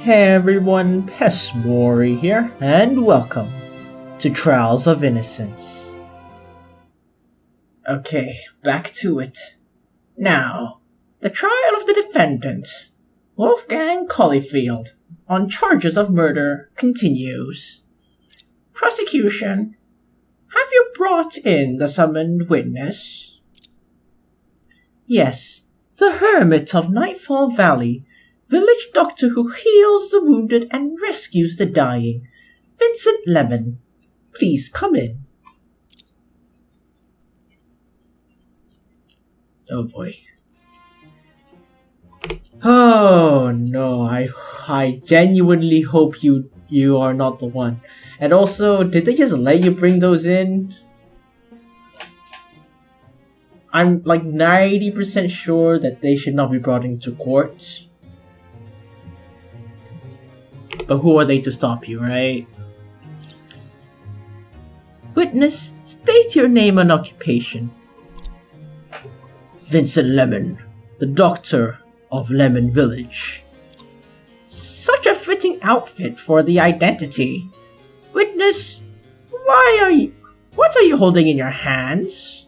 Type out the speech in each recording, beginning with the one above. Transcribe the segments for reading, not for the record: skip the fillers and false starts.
Hey everyone, Peshmori here, and welcome to Trials of Innocence. Okay, back to it. Now, the trial of the defendant, Wolfgang Collifield, on charges of murder continues. Prosecution, have you brought in the summoned witness? Yes, the hermit of Nightfall Valley, village doctor who heals the wounded and rescues the dying, Vincent Lemon. Please come in. Oh boy. Oh no, I genuinely hope you are not the one. And also, did they just let you bring those in? I'm like 90% sure that they should not be brought into court. But who are they to stop you, right? Witness, state your name and occupation. Vincent Lemon, the doctor of Lemon Village. Such a fitting outfit for the identity. Witness, what are you holding in your hands?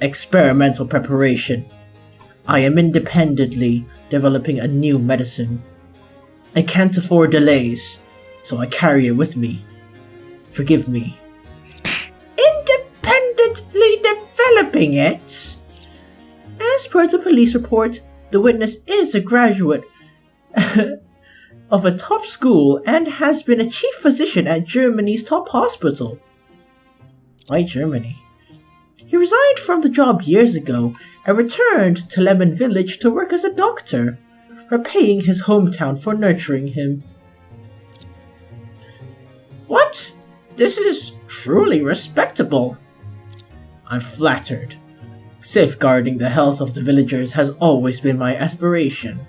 Experimental preparation. I am independently developing a new medicine. I can't afford delays, so I carry it with me. Forgive me. Independently developing it? As per the police report, the witness is a graduate of a top school and has been a chief physician at Germany's top hospital. Why Germany? He resigned from the job years ago and returned to Lemon Village to work as a doctor, repaying his hometown for nurturing him. What? This is truly respectable. I'm flattered. Safeguarding the health of the villagers has always been my aspiration.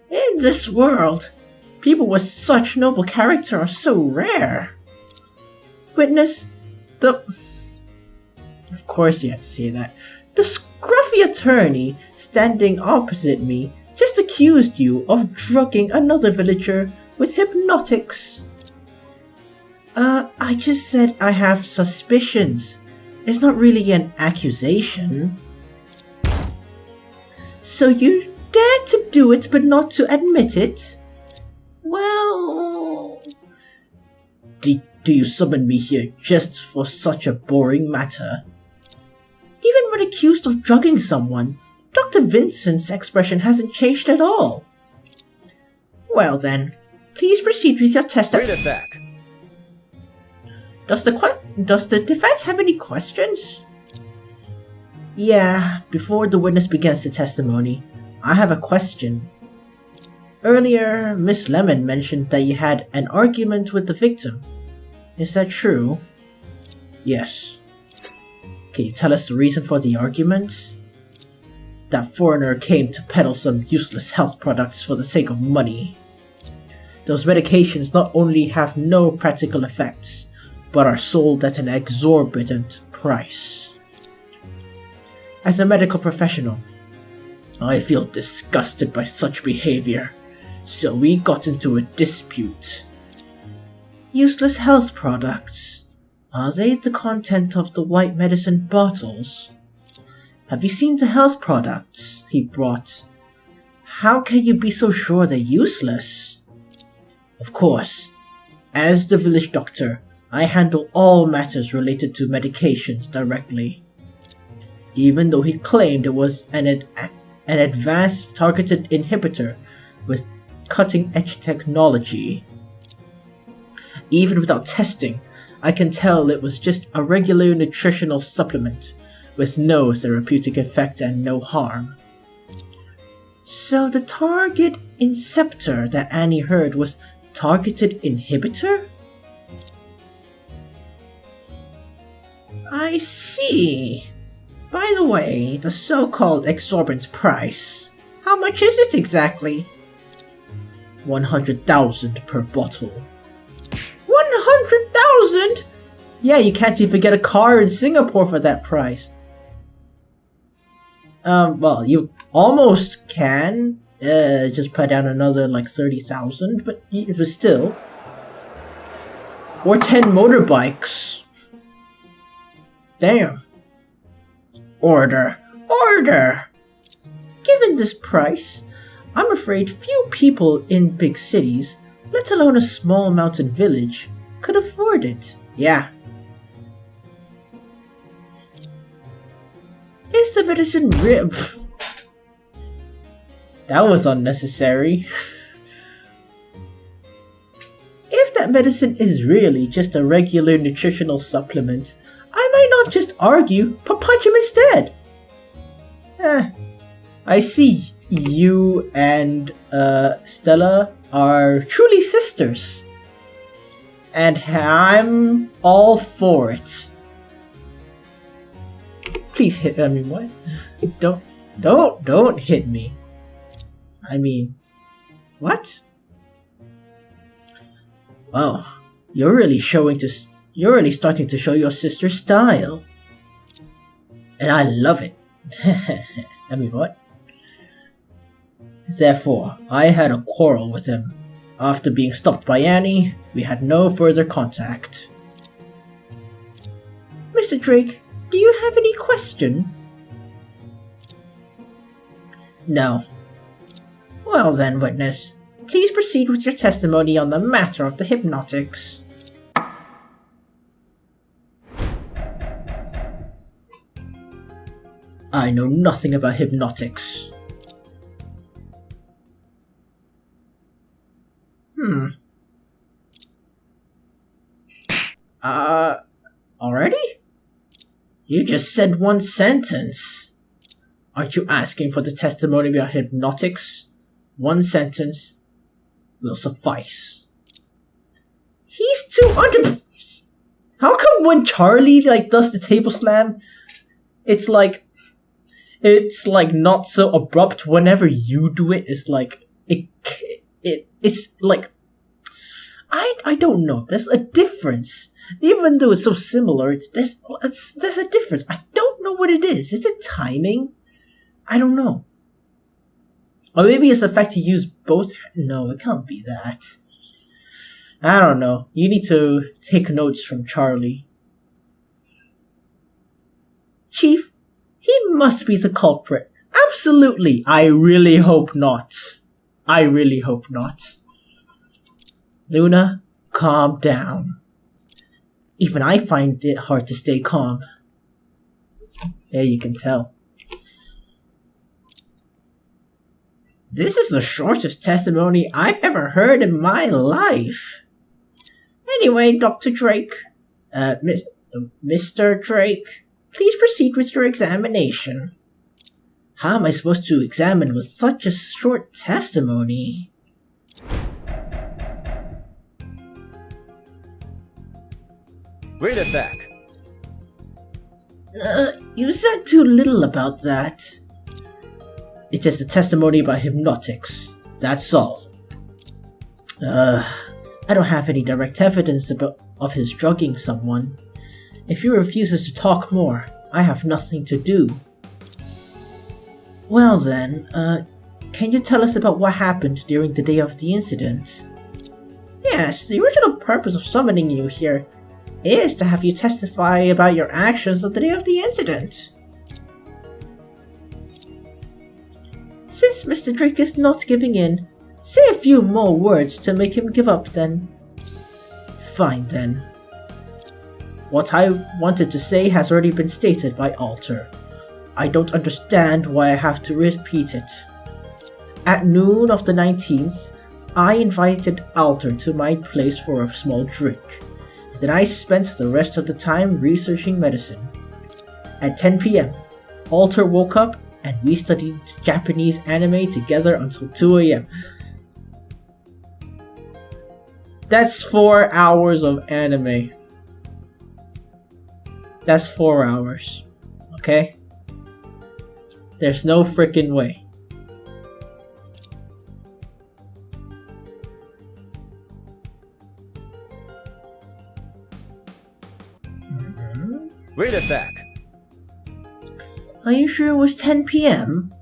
In this world, people with such noble character are so rare. Witness, Of course you have to say that. The scruffy attorney standing opposite me just accused you of drugging another villager with hypnotics. I just said I have suspicions. It's not really an accusation. So you dare to do it but not to admit it? Well... Do you summon me here just for such a boring matter? Even when accused of drugging someone, Dr. Vincent's expression hasn't changed at all. Well then, please proceed with your test. Wait a sec. Does the defense have any questions? Yeah, before the witness begins the testimony, I have a question. Earlier, Miss Lemon mentioned that you had an argument with the victim. Is that true? Yes. Can you tell us the reason for the argument? That foreigner came to peddle some useless health products for the sake of money. Those medications not only have no practical effects, but are sold at an exorbitant price. As a medical professional, I feel disgusted by such behavior, so we got into a dispute. Useless health products. Are they the content of the white medicine bottles? Have you seen the health products he brought? How can you be so sure they're useless? Of course, as the village doctor, I handle all matters related to medications directly. Even though he claimed it was an advanced targeted inhibitor with cutting-edge technology. Even without testing, I can tell it was just a regular nutritional supplement with no therapeutic effect and no harm. So the target inceptor that Annie heard was targeted inhibitor? I see. By the way, the so-called exorbitant price, how much is it exactly? 100,000 per bottle. 100,000? Yeah, you can't even get a car in Singapore for that price. Well, you almost can just put down another like 30,000, but it was still. Or 10 motorbikes. Damn. Order. Order! Given this price, I'm afraid few people in big cities, let alone a small mountain village, could afford it. Yeah. Is the medicine real? That was unnecessary. If that medicine is really just a regular nutritional supplement, I might not just argue, but punch him instead. I see you and Stella are truly sisters. And I'm all for it. Please hit me, what? Don't hit me. I mean, what? Wow, you're really starting to show your sister's style. And I love it. I mean, what? Therefore, I had a quarrel with him. After being stopped by Annie, we had no further contact. Mr. Drake, do you have any question? No. Well then, witness, please proceed with your testimony on the matter of the hypnotics. I know nothing about hypnotics. Already? You just said one sentence. Aren't you asking for the testimony about hypnotics? One sentence will suffice. He's too under... How come when Charlie does the table slam, it's like not so abrupt. Whenever you do it, it's like it's like I don't know. There's a difference. Even though it's so similar, there's a difference. I don't know what it is. Is it timing? I don't know. Or maybe it's the fact he used both. No, it can't be that. I don't know. You need to take notes from Charlie. Chief, he must be the culprit. Absolutely. I really hope not. I really hope not. Luna, calm down. Even I find it hard to stay calm. Yeah, you can tell. This is the shortest testimony I've ever heard in my life. Anyway, Dr. Drake, Mr. Drake, please proceed with your examination. How am I supposed to examine with such a short testimony? Wait a sec. You said too little about that. It is the testimony by hypnotics. That's all. I don't have any direct evidence of his drugging someone. If he refuses to talk more, I have nothing to do. Well then, can you tell us about what happened during the day of the incident? Yes, the original purpose of summoning you here is to have you testify about your actions on the day of the incident. Since Mr. Drake is not giving in, say a few more words to make him give up then. Fine then. What I wanted to say has already been stated by Alter. I don't understand why I have to repeat it. At noon of the 19th, I invited Alter to my place for a small drink. Then I spent the rest of the time researching medicine. At 10 p.m., Alter woke up and we studied Japanese anime together until 2 a.m. That's 4 hours of anime. That's 4 hours. Okay? There's no freaking way. Wait a sec. Are you sure it was 10 p.m.?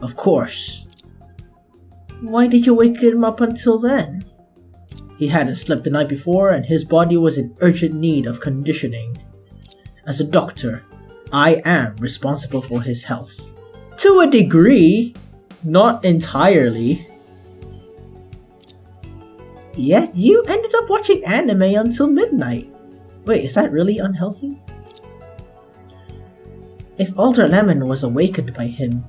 Of course. Why did you wake him up until then? He hadn't slept the night before and his body was in urgent need of conditioning. As a doctor, I am responsible for his health. To a degree, not entirely. Yet you ended up watching anime until midnight. Wait, is that really unhealthy? If Alder Lemon was awakened by him,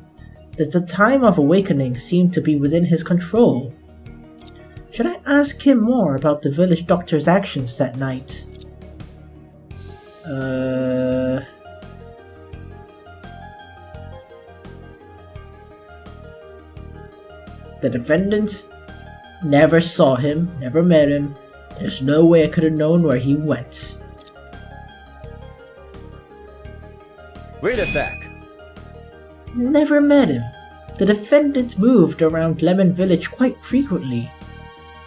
that the time of awakening seemed to be within his control. Should I ask him more about the village doctor's actions that night? The defendant? Never saw him, never met him. There's no way I could have known where he went. Wait a sec. Never met him. The defendant moved around Lemon Village quite frequently.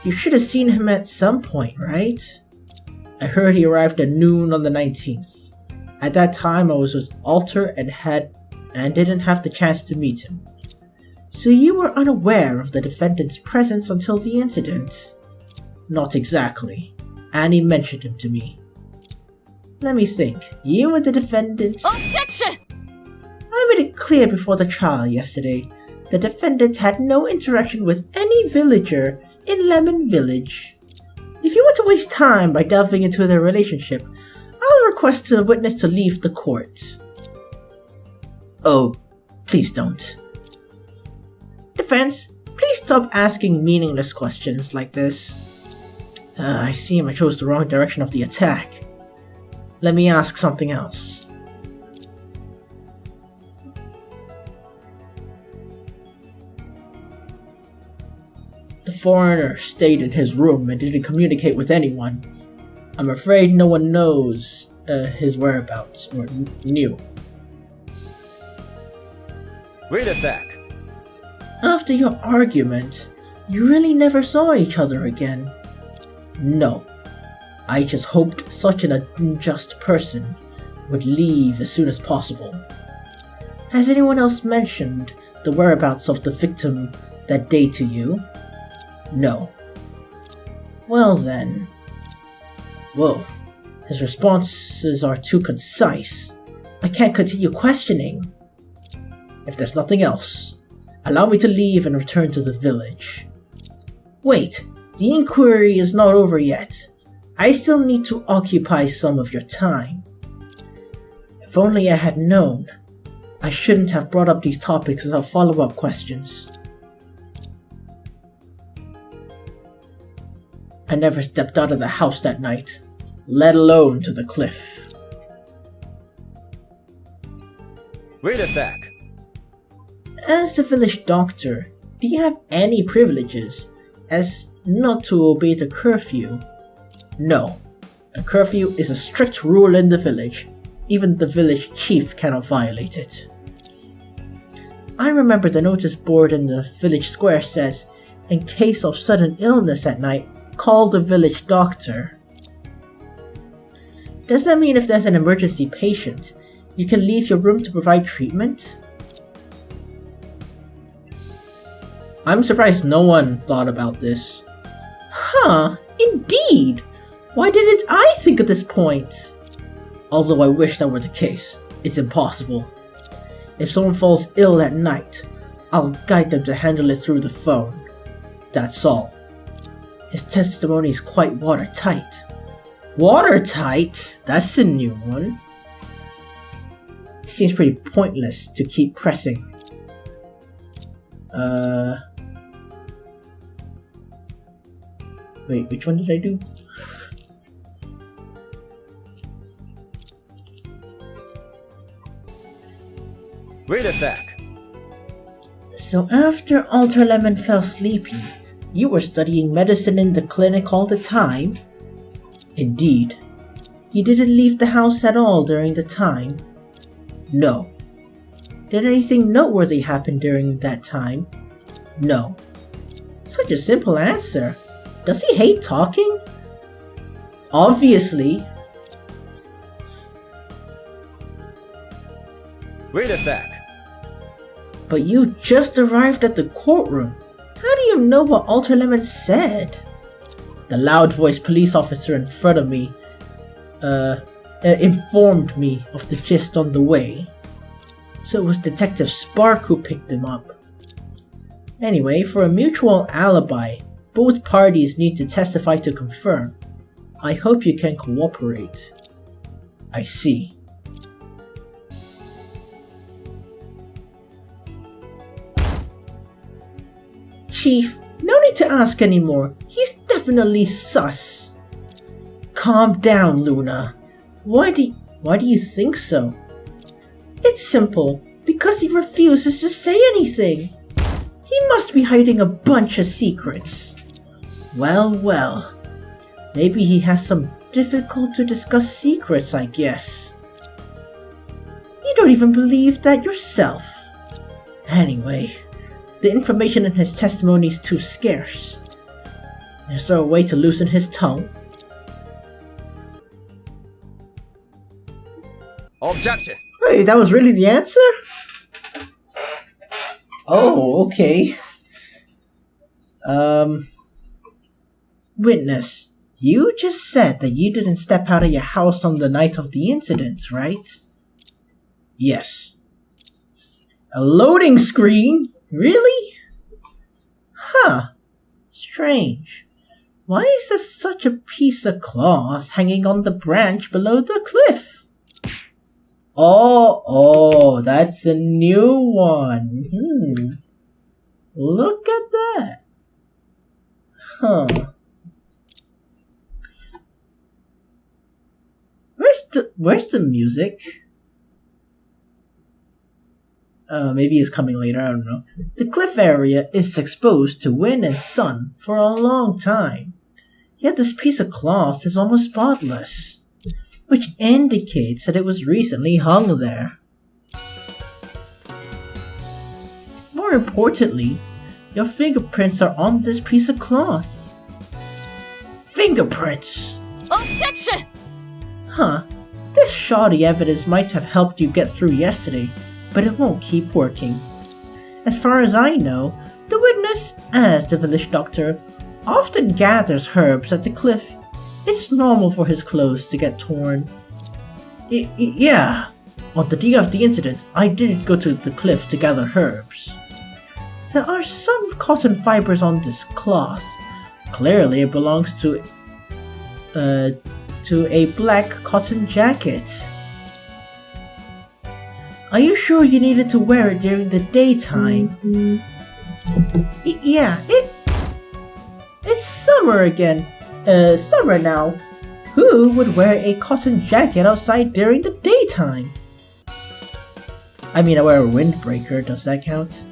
You should have seen him at some point, right? I heard he arrived at noon on the 19th. At that time I was with Alter and didn't have the chance to meet him. So you were unaware of the defendant's presence until the incident? Not exactly. Annie mentioned him to me. Let me think. You and the defendant... Objection! I made it clear before the trial yesterday. The defendant had no interaction with any villager in Lemon Village. If you want to waste time by delving into their relationship, I'll request the witness to leave the court. Oh, please don't. Defense, please stop asking meaningless questions like this. I seem I chose the wrong direction of the attack. Let me ask something else. The foreigner stayed in his room and didn't communicate with anyone. I'm afraid no one knows his whereabouts or knew. Wait a sec. After your argument, you really never saw each other again. No. I just hoped such an unjust person would leave as soon as possible. Has anyone else mentioned the whereabouts of the victim that day to you? No. Well then. Whoa. His responses are too concise. I can't continue questioning. If there's nothing else, allow me to leave and return to the village. Wait, the inquiry is not over yet. I still need to occupy some of your time. If only I had known. I shouldn't have brought up these topics without follow-up questions. I never stepped out of the house that night, let alone to the cliff. Wait a sec. As the village doctor, do you have any privileges as not to obey the curfew? No. The curfew is a strict rule in the village. Even the village chief cannot violate it. I remember the notice board in the village square says, in case of sudden illness at night, call the village doctor. Does that mean if there's an emergency patient, you can leave your room to provide treatment? I'm surprised no one thought about this. Huh, indeed! Why didn't I think at this point? Although I wish that were the case, it's impossible. If someone falls ill at night, I'll guide them to handle it through the phone. That's all. His testimony is quite watertight. Watertight? That's a new one. It seems pretty pointless to keep pressing. Wait, which one did I do? Wait a sec. So after Alter Lemon fell sleepy, you were studying medicine in the clinic all the time? Indeed. You didn't leave the house at all during the time? No. Did anything noteworthy happen during that time? No. Such a simple answer. Does he hate talking? Obviously. Wait a sec. But you just arrived at the courtroom. How do you know what Alter Lemon said? The loud-voiced police officer in front of me informed me of the gist on the way. So it was Detective Spark who picked him up. Anyway, for a mutual alibi, both parties need to testify to confirm. I hope you can cooperate. I see. Chief, no need to ask anymore. He's definitely sus. Calm down, Luna. Why do you think so? It's simple. Because he refuses to say anything. He must be hiding a bunch of secrets. Well. Maybe he has some difficult to discuss secrets, I guess. You don't even believe that yourself. Anyway, the information in his testimony is too scarce. Is there a way to loosen his tongue? Objection. Hey, that was really the answer? Oh, okay. Witness, you just said that you didn't step out of your house on the night of the incident, right? Yes. A loading screen? Really? Huh. Strange. Why is there such a piece of cloth hanging on the branch below the cliff? Oh, that's a new one. Look at that. Huh. Where's the music? Maybe it's coming later, I don't know. The cliff area is exposed to wind and sun for a long time. Yet this piece of cloth is almost spotless, which indicates that it was recently hung there. More importantly, your fingerprints are on this piece of cloth. Fingerprints! Objection! Huh. This shoddy evidence might have helped you get through yesterday, but it won't keep working. As far as I know, the witness, as the village doctor, often gathers herbs at the cliff. It's normal for his clothes to get torn. Yeah. On the day of the incident, I did go to the cliff to gather herbs. There are some cotton fibers on this cloth. Clearly it belongs to a black cotton jacket. Are you sure you needed to wear it during the daytime? Yeah, it's summer again. Summer now. Who would wear a cotton jacket outside during the daytime? I mean, I wear a windbreaker, does that count?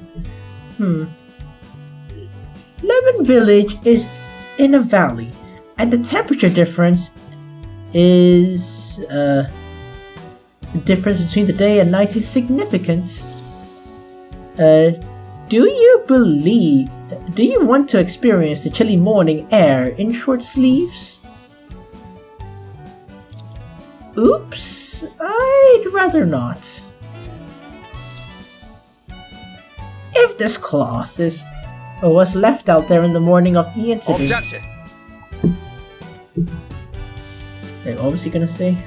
Lemon Village is in a valley, and the temperature difference is, the difference between the day and night is significant. Do you want to experience the chilly morning air in short sleeves? Oops, I'd rather not. If this cloth was left out there in the morning of the incident... Objection. Wait, what was he gonna say?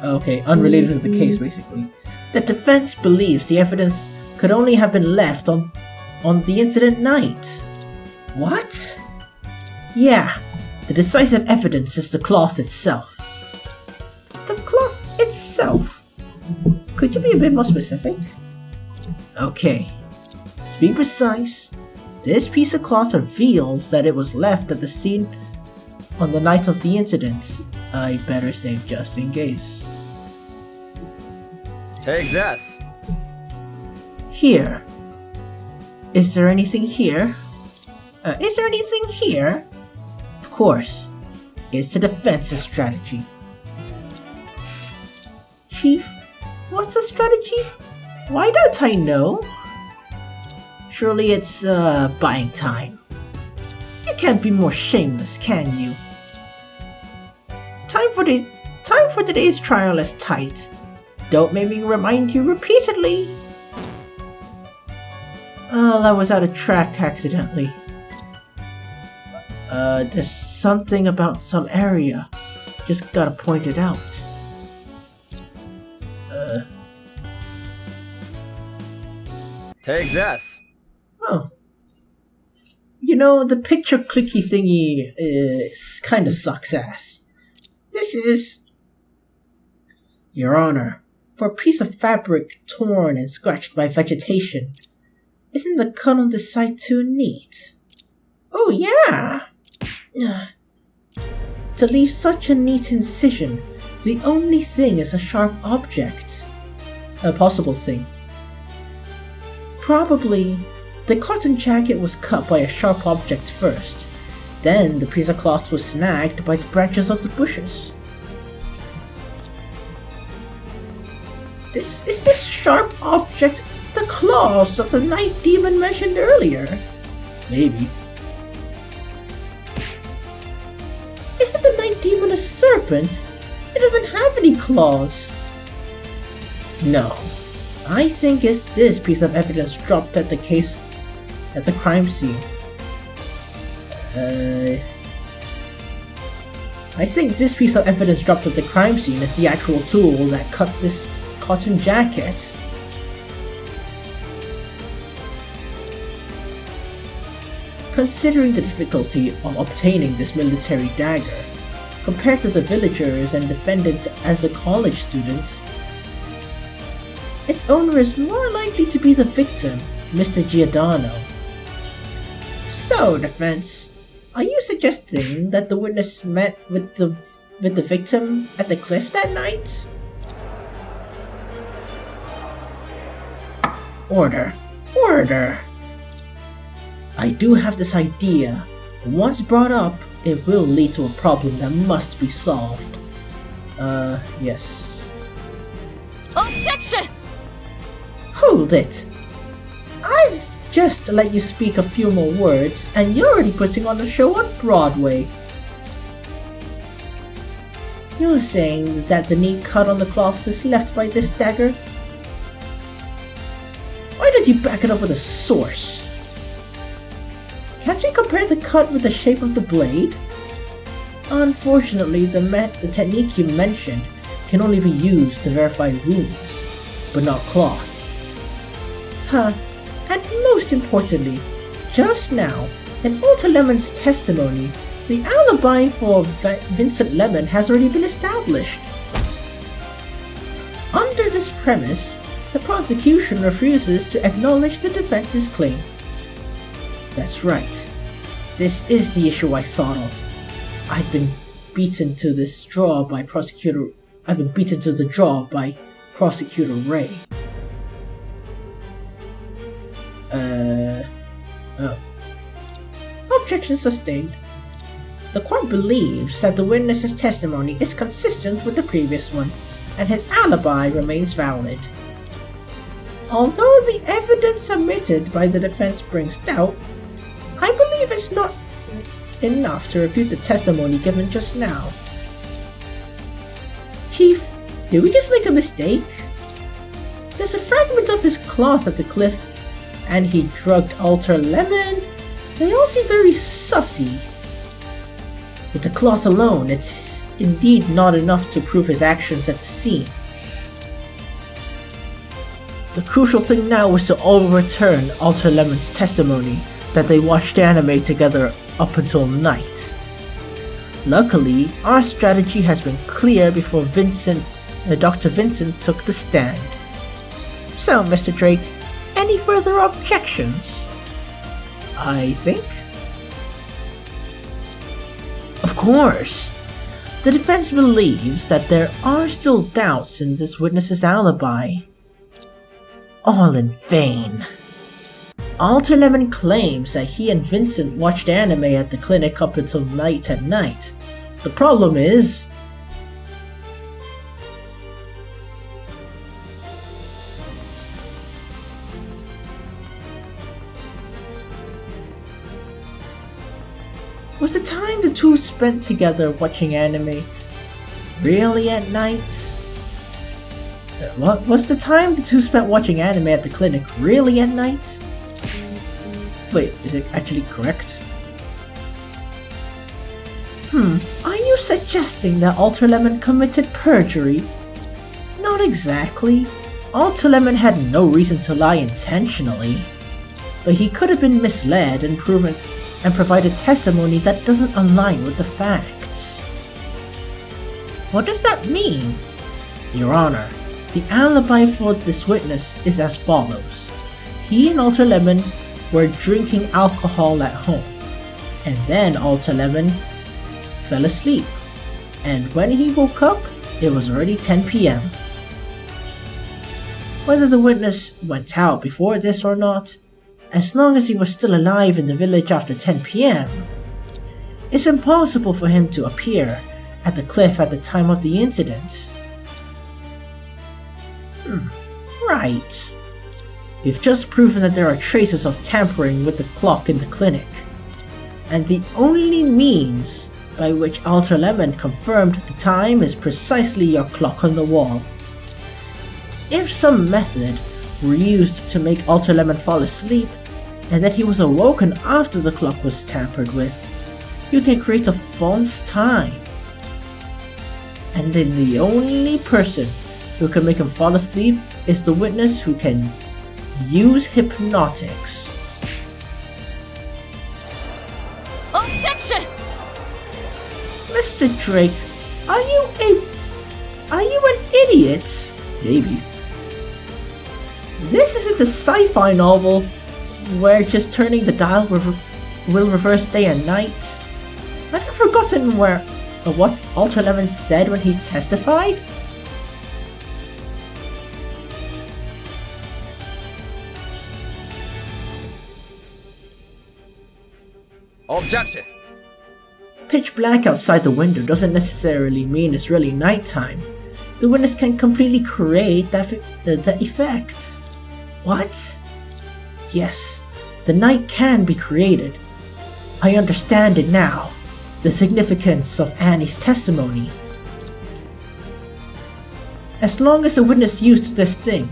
Okay, unrelated to the case, basically. The defense believes the evidence could only have been left on the incident night. What? Yeah, the decisive evidence is the cloth itself. The cloth itself? Could you be a bit more specific? Okay, to be precise, this piece of cloth reveals that it was left at the scene on the night of the incident. I better save just in case. Take this. Here. Is there anything here? Is there anything here? Of course. It's the defense's strategy. Chief, what's the strategy? Why don't I know? Surely it's, buying time. You can't be more shameless, can you? Time Time for today's trial is tight. Don't make me remind you repeatedly. Well, I was out of track accidentally. There's something about some area. Just gotta point it out. Take this. Oh. You know, the picture clicky thingy kinda sucks ass. This is... Your Honor, for a piece of fabric torn and scratched by vegetation, isn't the cut on the side too neat? Oh yeah! To leave such a neat incision, the only thing is a sharp object. A possible thing. Probably, the cotton jacket was cut by a sharp object first. Then the piece of cloth was snagged by the branches of the bushes. Is this sharp object the claws that the night demon mentioned earlier? Maybe. Isn't the night demon a serpent? It doesn't have any claws. No. I think it's this piece of evidence dropped at the crime scene. I think this piece of evidence dropped at the crime scene is the actual tool that cut this cotton jacket. Considering the difficulty of obtaining this military dagger, compared to the villagers and defendant as a college student, its owner is more likely to be the victim, Mr. Giordano. So, defense, are you suggesting that the witness met with the victim at the cliff that night? Order. Order! I do have this idea. Once brought up, it will lead to a problem that must be solved. Yes. Objection! Hold it! I've just let you speak a few more words, and you're already putting on a show on Broadway. You're saying that the neat cut on the cloth is left by this dagger? Why did you back it up with a source? Can't you compare the cut with the shape of the blade? Unfortunately, the technique you mentioned can only be used to verify wounds, but not cloth. Huh, and most importantly, just now, in Alter Lemon's testimony, the alibi for Vincent Lemon has already been established. Under this premise, the prosecution refuses to acknowledge the defense's claim. That's right. This is the issue I thought of. I've been beaten to the draw by Prosecutor Ray. Oh. Objection sustained. The court believes that the witness's testimony is consistent with the previous one, and his alibi remains valid. Although the evidence submitted by the defense brings doubt, I believe it's not enough to refute the testimony given just now. Chief, did we just make a mistake? There's a fragment of his cloth at the cliff, and he drugged Alter Lemon. They all seem very sussy. With the cloth alone, it's indeed not enough to prove his actions at the scene. The crucial thing now is to overturn Alter Lemon's testimony that they watched anime together up until night. Luckily, our strategy has been clear before Dr. Vincent took the stand. So, Mr. Drake, any further objections? I think? Of course! The defense believes that there are still doubts in this witness's alibi. All in vain. Alter Lemon claims that he and Vincent watched anime at the clinic up until night at night. The problem is... was the time the two spent together watching anime really at night? What was the time the two spent watching anime at the clinic really at night? Wait, is it actually correct? Are you suggesting that Alter Lemon committed perjury? Not exactly. Alter Lemon had no reason to lie intentionally. But he could have been misled and provided testimony that doesn't align with the facts. What does that mean? Your Honor, the alibi for this witness is as follows. He and Alter Lemon were drinking alcohol at home, and then Alter Lemon fell asleep, and when he woke up, it was already 10 p.m. Whether the witness went out before this or not, as long as he was still alive in the village after 10 p.m., it's impossible for him to appear at the cliff at the time of the incident. Right. We've just proven that there are traces of tampering with the clock in the clinic, and the only means by which Alter Lemon confirmed the time is precisely your clock on the wall. If some method were used to make Alter Lemon fall asleep, and that he was awoken after the clock was tampered with, you can create a false time. And then the only person who can make him fall asleep is the witness who can use hypnotics. Objection! Mr. Drake, are you an idiot? Maybe. This isn't a sci-fi novel where just turning the dial will reverse day and night. Have you forgotten what Alter Lemon said when he testified? Objection! Pitch black outside the window doesn't necessarily mean it's really nighttime. The witness can completely create that effect. What? Yes, the night can be created. I understand it now. The significance of Annie's testimony. As long as the witness used this thing,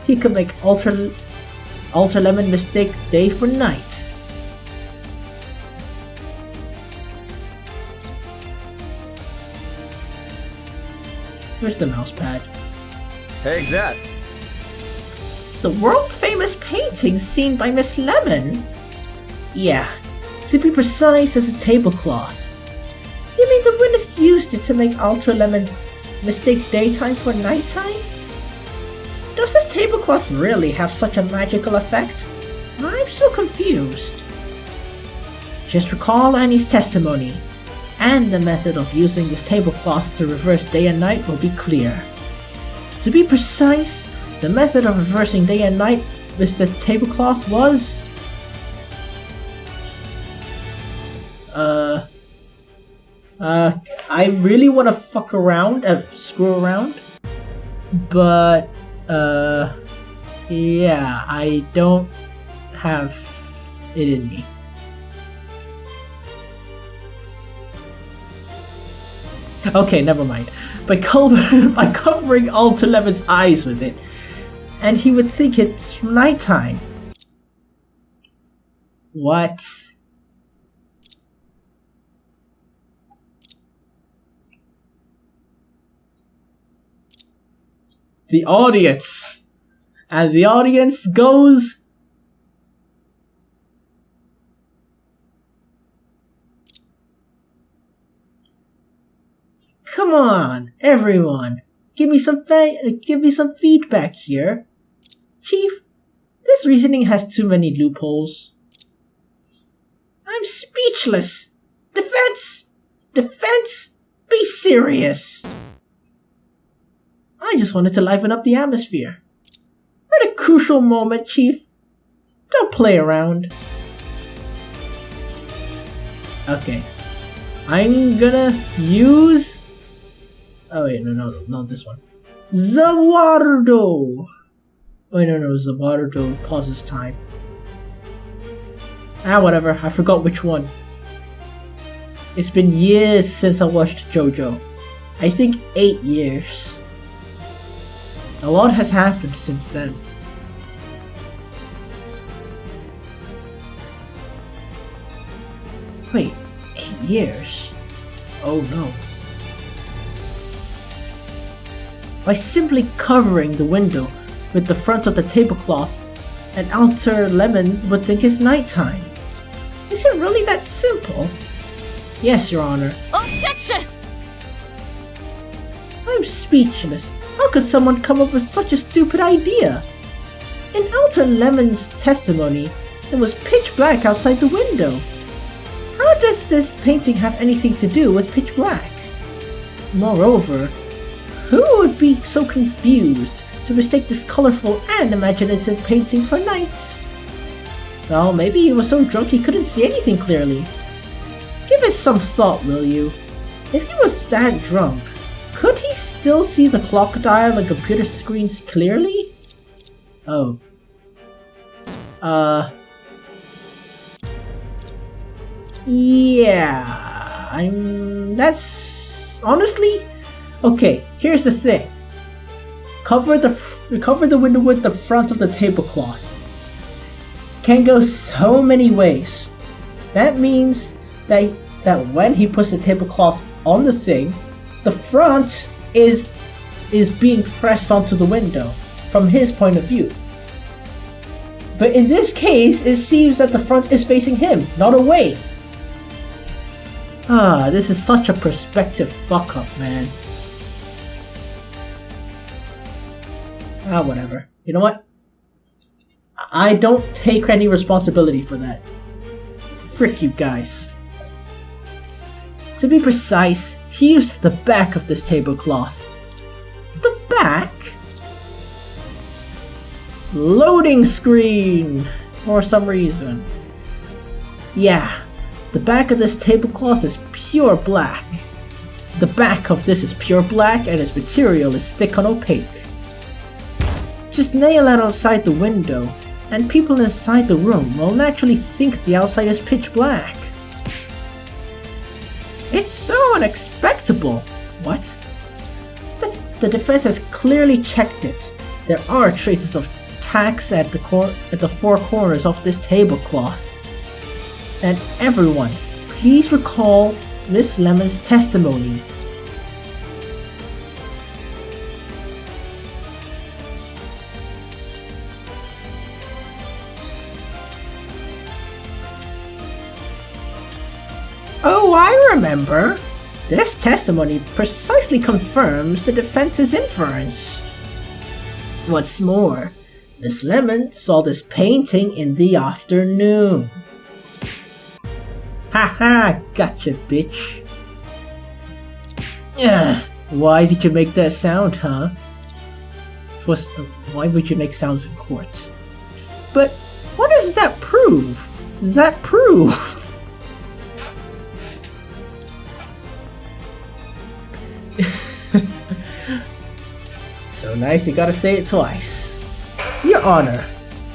he could make Alter Lemon mistake day for night. Where's the mouse pad? Take this. The world-famous painting seen by Miss Lemon? Yeah, to be precise, as a tablecloth. You mean the witness used it to make Alter Lemon mistake daytime for nighttime? Does this tablecloth really have such a magical effect? I'm so confused. Just recall Annie's testimony, and the method of using this tablecloth to reverse day and night will be clear. To be precise, the method of reversing day and night with the tablecloth was... I really want to screw around, but, yeah, I don't have it in me. Okay, never mind. By covering Alter Lemon's eyes with it, and he would think it's nighttime. What? The audience! And the audience goes... Come on, everyone! Give me some feedback here. Chief, this reasoning has too many loopholes. I'm speechless! Defense! Defense! Be serious! I just wanted to liven up the atmosphere. We're at a crucial moment, Chief. Don't play around. Okay. I'm gonna use... Oh wait, no, not this one. Zawardo! Wait, no, Zawardo pauses time. Whatever, I forgot which one. It's been years since I watched JoJo. I think 8 years. A lot has happened since then. Wait, 8 years? Oh no. By simply covering the window with the front of the tablecloth, an outer lemon would think it's nighttime. Is it really that simple? Yes, Your Honor. Objection! I'm speechless. How could someone come up with such a stupid idea? In Outer Lemon's testimony, it was pitch black outside the window. How does this painting have anything to do with pitch black? Moreover, who would be so confused to mistake this colorful and imaginative painting for night? Well, maybe he was so drunk he couldn't see anything clearly. Give it some thought, will you? If he was that drunk, could he still see the clock dial and computer screens clearly? Oh. Yeah. That's... honestly? Okay, here's the thing. Cover the window with the front of the tablecloth. Can go so many ways. That means that when he puts the tablecloth on the thing, the front is being pressed onto the window from his point of view. But in this case, it seems that the front is facing him, not away. Ah, this is such a perspective fuck up, man. Ah, whatever. You know what? I don't take any responsibility for that. Frick you guys. To be precise, he used the back of this tablecloth. The back? Loading screen! For some reason. Yeah, the back of this tablecloth is pure black. The back of this is pure black and its material is thick and opaque. Just nail it outside the window, and people inside the room will naturally think the outside is pitch black. It's so unexpectable. What? The defense has clearly checked it. There are traces of tacks at the four corners of this tablecloth. And everyone, please recall Miss Lemon's testimony. Oh, I remember. This testimony precisely confirms the defense's inference. What's more, Miss Lemon saw this painting in the afternoon. Haha, gotcha, bitch. Why did you make that sound, huh? Why would you make sounds in court? But what does that prove? Does that prove? So nice, you gotta say it twice. Your Honor,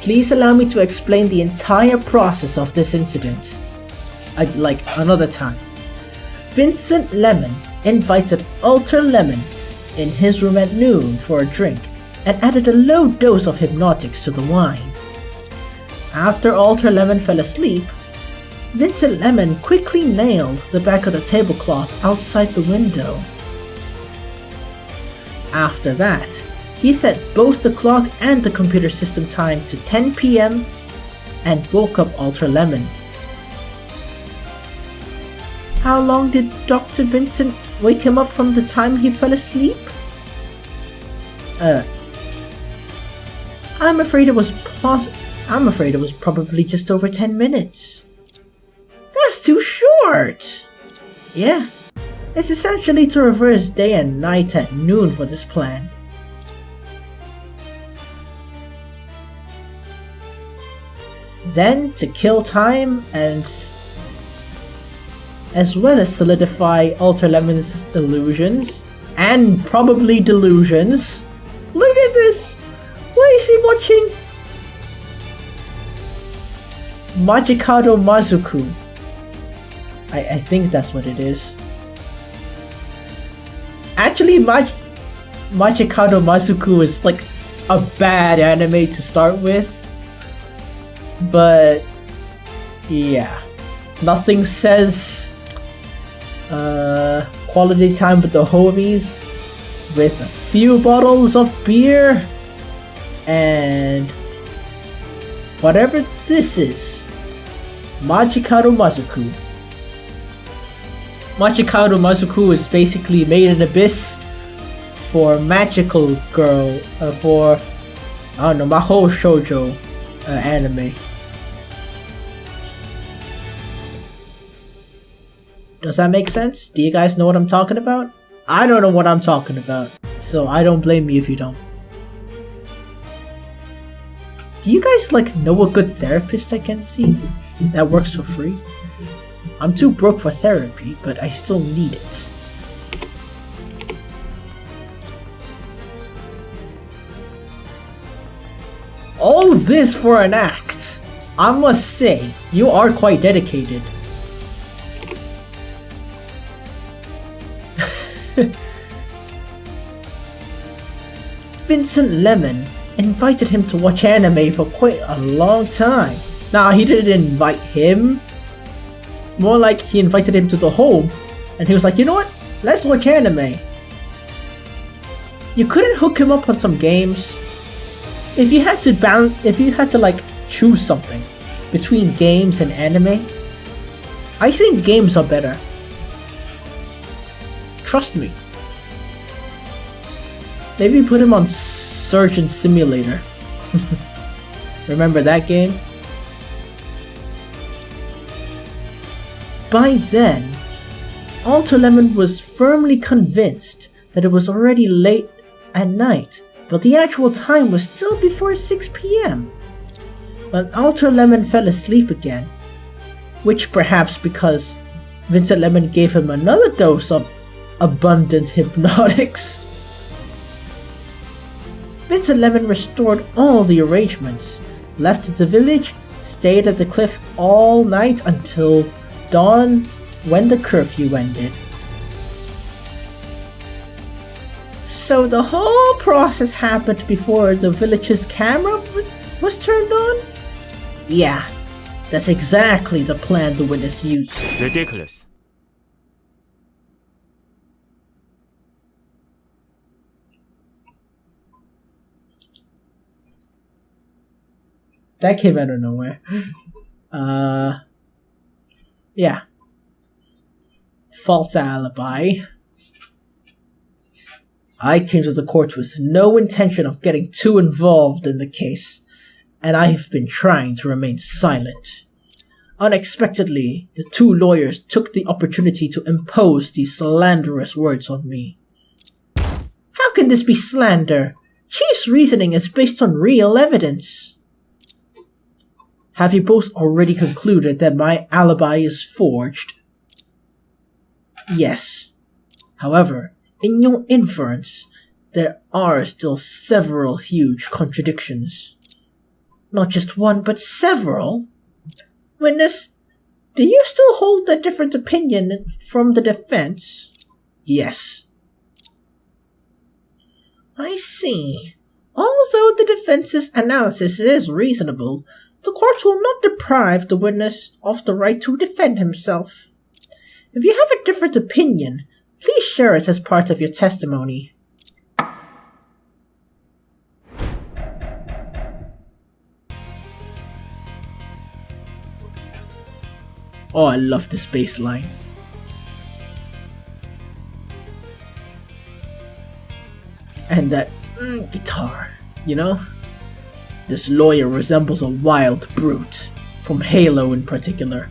please allow me to explain the entire process of this incident. Like another time. Vincent Lemon invited Alter Lemon in his room at noon for a drink and added a low dose of hypnotics to the wine. After Alter Lemon fell asleep, Vincent Lemon quickly nailed the back of the tablecloth outside the window. After that, he set both the clock and the computer system time to 10 p.m. and woke up Alter Lemon. How long did Dr. Vincent wake him up from the time he fell asleep? I'm afraid it was probably just over 10 minutes. That's too short! Yeah, it's essentially to reverse day and night at noon for this plan. Then, to kill time and as well as solidify Alter Lemon's illusions, and probably delusions. Look at this! Why is he watching Majikado Mazuku? I think that's what it is. Actually, Machikado Masuku is like a bad anime to start with. But yeah, nothing says quality time with the homies with a few bottles of beer and whatever this is. Machikado Masuku. Machikado Masuku is basically made in Abyss for magical girl, for, I don't know, Mahou Shoujo anime. Does that make sense? Do you guys know what I'm talking about? I don't know what I'm talking about, so I don't blame you if you don't. Do you guys like know a good therapist I can see that works for free? I'm too broke for therapy, but I still need it. All this for an act. I must say, you are quite dedicated. Vincent Lemon invited him to watch anime for quite a long time. Nah, he didn't invite him. More like he invited him to the home, and he was like, you know what? Let's watch anime. You couldn't hook him up on some games. If you had to like choose something between games and anime, I think games are better. Trust me. Maybe put him on Surgeon Simulator. Remember that game? By then, Alter Lemon was firmly convinced that it was already late at night, but the actual time was still before 6 p.m. But Alter Lemon fell asleep again, which perhaps because Vincent Lemon gave him another dose of abundant hypnotics. Vincent Lemon restored all the arrangements, left the village, stayed at the cliff all night until dawn when the curfew ended. So the whole process happened before the village's camera was turned on? Yeah, that's exactly the plan the witness used. Ridiculous. That came out of nowhere. Yeah. False alibi. I came to the court with no intention of getting too involved in the case, and I've been trying to remain silent. Unexpectedly, the two lawyers took the opportunity to impose these slanderous words on me. How can this be slander? Chief's reasoning is based on real evidence. Have you both already concluded that my alibi is forged? Yes. However, in your inference, there are still several huge contradictions. Not just one, but several? Witness, do you still hold a different opinion from the defense? Yes. I see. Although the defense's analysis is reasonable, the court will not deprive the witness of the right to defend himself. If you have a different opinion, please share it as part of your testimony. Oh, I love this bass line. And that guitar, you know? This lawyer resembles a wild brute, from Halo in particular,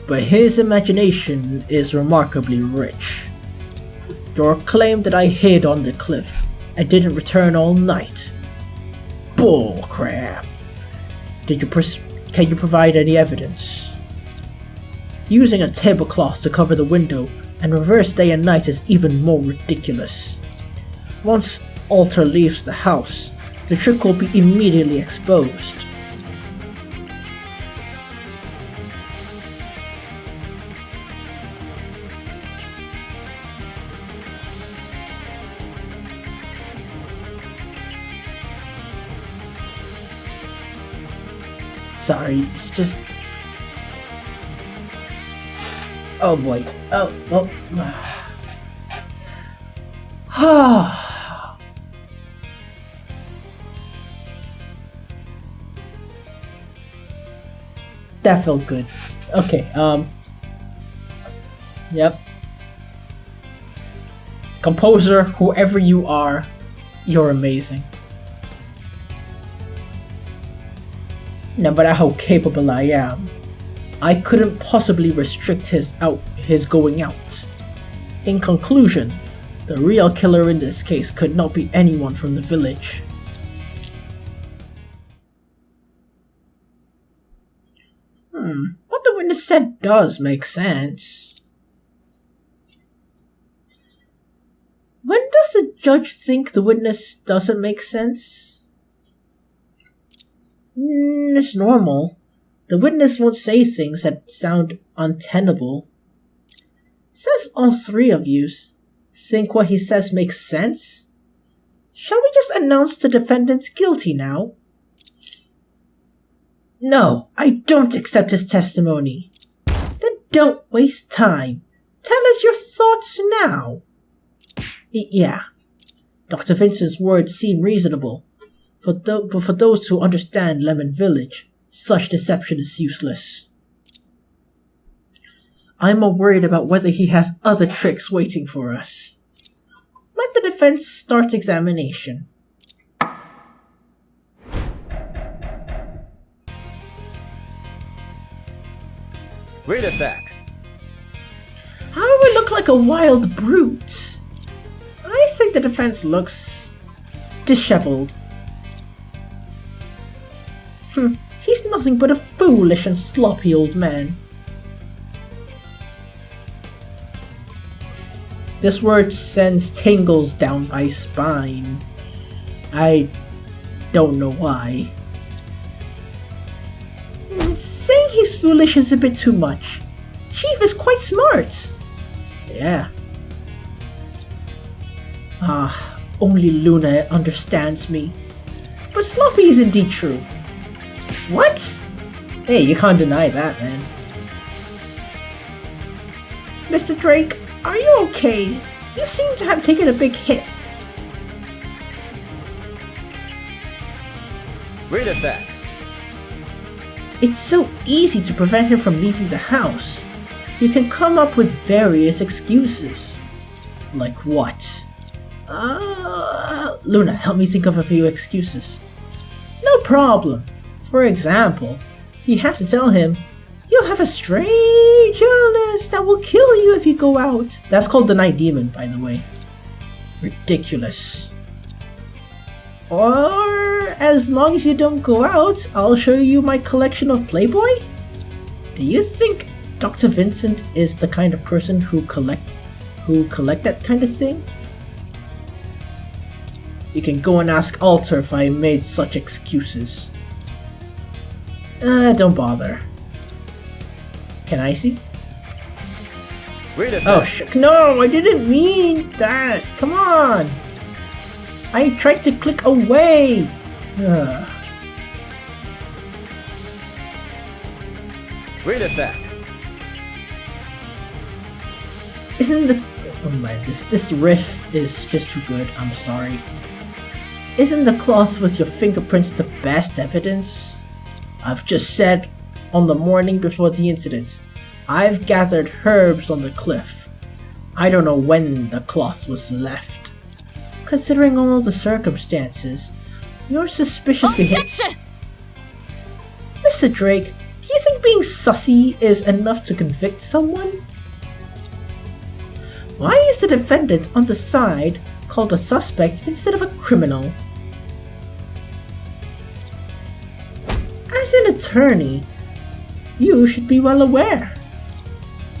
but his imagination is remarkably rich. Your claim that I hid on the cliff and didn't return all night. Bull crap. Can you provide any evidence? Using a tablecloth to cover the window and reverse day and night is even more ridiculous. Once Alter leaves the house, the trick will be immediately exposed. sorry. It's just... Oh boy. Oh. That felt good. Okay, Yep. Composer, whoever you are, you're amazing. No matter how capable I am, I couldn't possibly restrict his going out. In conclusion, the real killer in this case could not be anyone from the village. What the witness said does make sense. When does the judge think the witness doesn't make sense? It's normal. The witness won't say things that sound untenable. Says all three of you think what he says makes sense? Shall we just announce the defendant's guilty now? No, I don't accept his testimony. Then don't waste time. Tell us your thoughts now. Yeah. Dr. Vincent's words seem reasonable, but for those who understand Lemon Village, such deception is useless. I'm more worried about whether he has other tricks waiting for us. Let the defense start examination. Wait a sec. How do I look like a wild brute? I think the defense looks disheveled. He's nothing but a foolish and sloppy old man. This word sends tingles down my spine. I don't know why. Saying he's foolish is a bit too much. Chief is quite smart. Yeah. Only Luna understands me. But sloppy is indeed true. What? Hey, you can't deny that, man. Mr. Drake, are you okay? You seem to have taken a big hit. Wait a sec. It's so easy to prevent him from leaving the house. You can come up with various excuses. Like what? Luna, help me think of a few excuses. No problem. For example, you have to tell him, you'll have a strange illness that will kill you if you go out. That's called the Night Demon, by the way. Ridiculous. Or, as long as you don't go out, I'll show you my collection of Playboy? Do you think Dr. Vincent is the kind of person who collect that kind of thing? You can go and ask Alter if I made such excuses. Don't bother. Can I see? Wait a sec. Oh no, I didn't mean that. Come on. I tried to click away. Wait a sec. Isn't the... Oh man, this riff is just too good. I'm sorry. Isn't the cloth with your fingerprints the best evidence? I've just said on the morning before the incident, I've gathered herbs on the cliff. I don't know when the cloth was left. Considering all the circumstances, your suspicious behavior... Objection! Mr. Drake, do you think being sussy is enough to convict someone? Why is the defendant on the side called a suspect instead of a criminal? As an attorney, you should be well aware.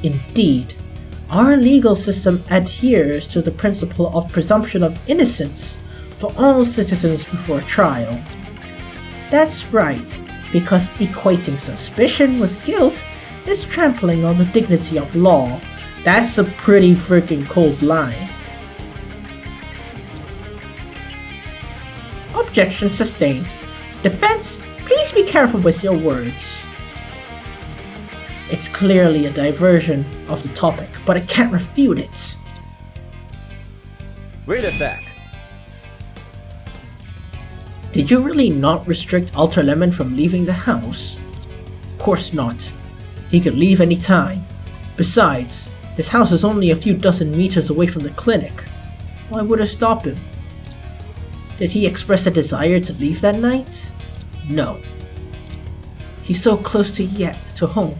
Indeed, our legal system adheres to the principle of presumption of innocence for all citizens before trial. That's right, because equating suspicion with guilt is trampling on the dignity of law. That's a pretty freaking cold line. Objection sustained. Defense, Please be careful with your words. It's clearly a diversion of the topic, but I can't refute it. Wait a sec. Did you really not restrict Alter Lemon from leaving the house? Of course not. He could leave any time. Besides, his house is only a few dozen meters away from the clinic. Why would I stop him? Did he express a desire to leave that night? No. He's so close to home,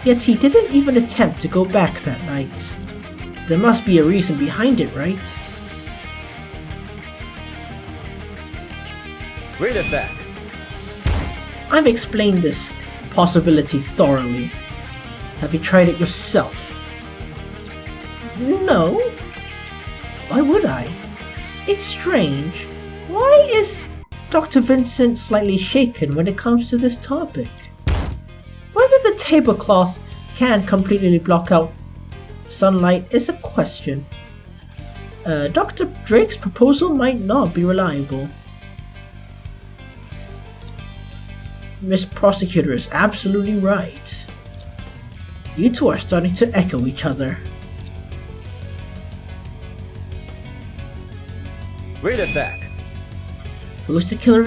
yet he didn't even attempt to go back that night. There must be a reason behind it, right? Wait a sec. I've explained this possibility thoroughly. Have you tried it yourself? No. Why would I? It's strange. Why is Dr. Vincent slightly shaken when it comes to this topic? Whether the tablecloth can completely block out sunlight is a question. Dr. Drake's proposal might not be reliable. Miss Prosecutor is absolutely right. You two are starting to echo each other. Wait a sec. Who the killer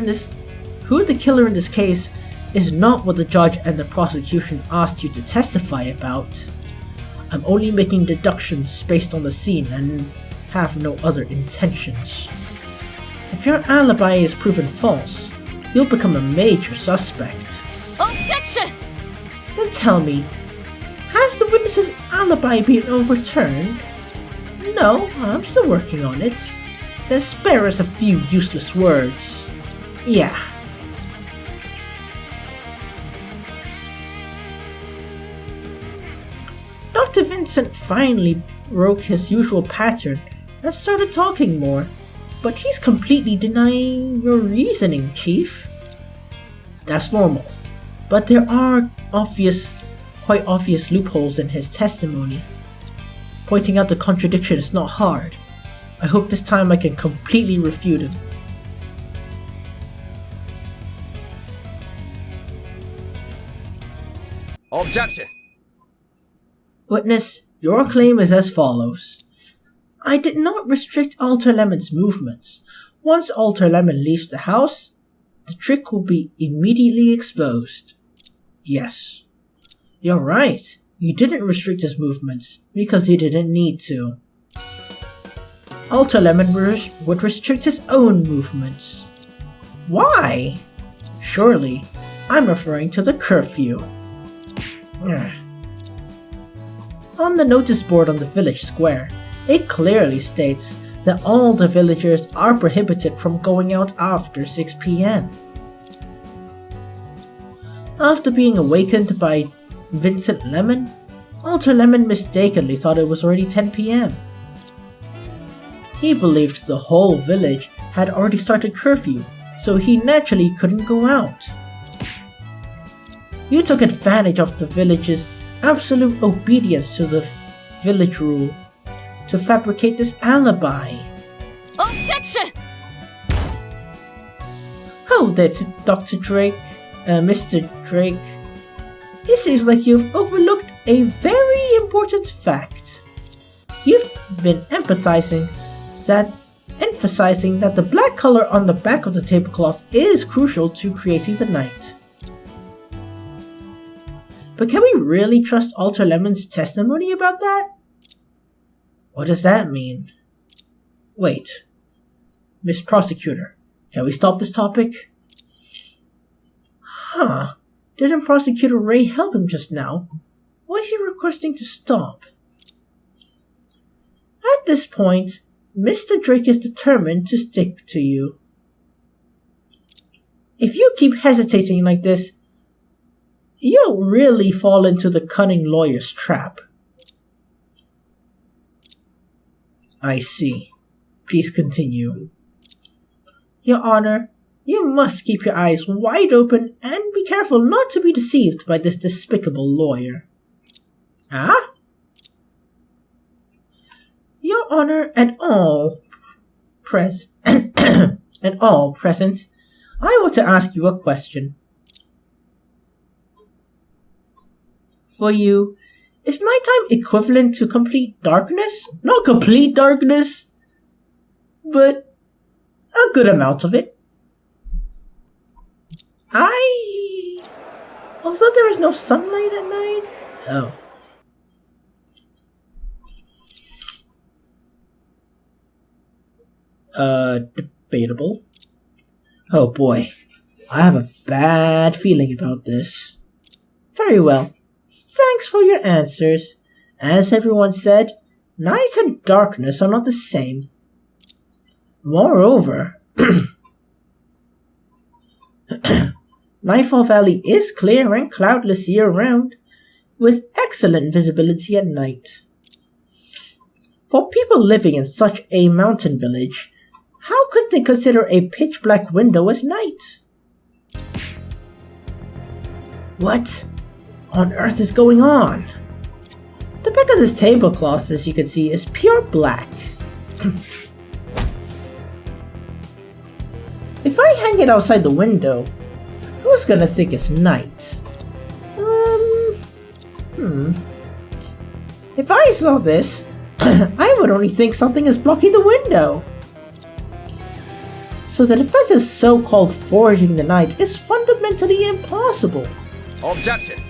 in this case is not what the judge and the prosecution asked you to testify about. I'm only making deductions based on the scene and have no other intentions. If your alibi is proven false, you'll become a major suspect. Objection! Then tell me, has the witness's alibi been overturned? No, I'm still working on it. Then spare us a few useless words. Yeah. Dr. Vincent finally broke his usual pattern and started talking more, but he's completely denying your reasoning, Chief. That's normal, but there are quite obvious loopholes in his testimony. Pointing out the contradiction is not hard. I hope this time I can completely refute him. Objection. Witness, your claim is as follows. I did not restrict Alter Lemon's movements. Once Alter Lemon leaves the house, the trick will be immediately exposed. Yes. You're right. You didn't restrict his movements because he didn't need to. Alter Lemon would restrict his own movements. Why? Surely, I'm referring to the curfew. On the notice board on the village square, it clearly states that all the villagers are prohibited from going out after 6 p.m. After being awakened by Vincent Lemon, Alter Lemon mistakenly thought it was already 10 p.m. He believed the whole village had already started curfew, so he naturally couldn't go out. You took advantage of the village's absolute obedience to the village rule to fabricate this alibi. Objection! Hold it, Dr. Drake, Mr. Drake. It seems like you've overlooked a very important fact. You've been emphasizing that the black color on the back of the tablecloth is crucial to creating the night. But can we really trust Alter Lemon's testimony about that? What does that mean? Wait. Miss Prosecutor, can we stop this topic? Huh. Didn't Prosecutor Ray help him just now? Why is he requesting to stop? At this point, Mr. Drake is determined to stick to you. If you keep hesitating like this, you'll really fall into the cunning lawyer's trap. I see. Please continue. Your Honor, you must keep your eyes wide open and be careful not to be deceived by this despicable lawyer. Ah? Your Honor and all present, I want to ask you a question. For you, is nighttime equivalent to complete darkness? Not complete darkness, but a good amount of it. Although there is no sunlight at night. Debatable. Oh boy, I have a bad feeling about this. Very well. Thanks for your answers. As everyone said, night and darkness are not the same. Moreover, Nightfall Valley is clear and cloudless year-round, with excellent visibility at night. For people living in such a mountain village, how could they consider a pitch-black window as night? What on earth is going on? The back of this tablecloth, as you can see, is pure black. If I hang it outside the window, who's gonna think it's night? If I saw this, I would only think something is blocking the window. So the defense is so-called foraging the night is fundamentally impossible. Objection!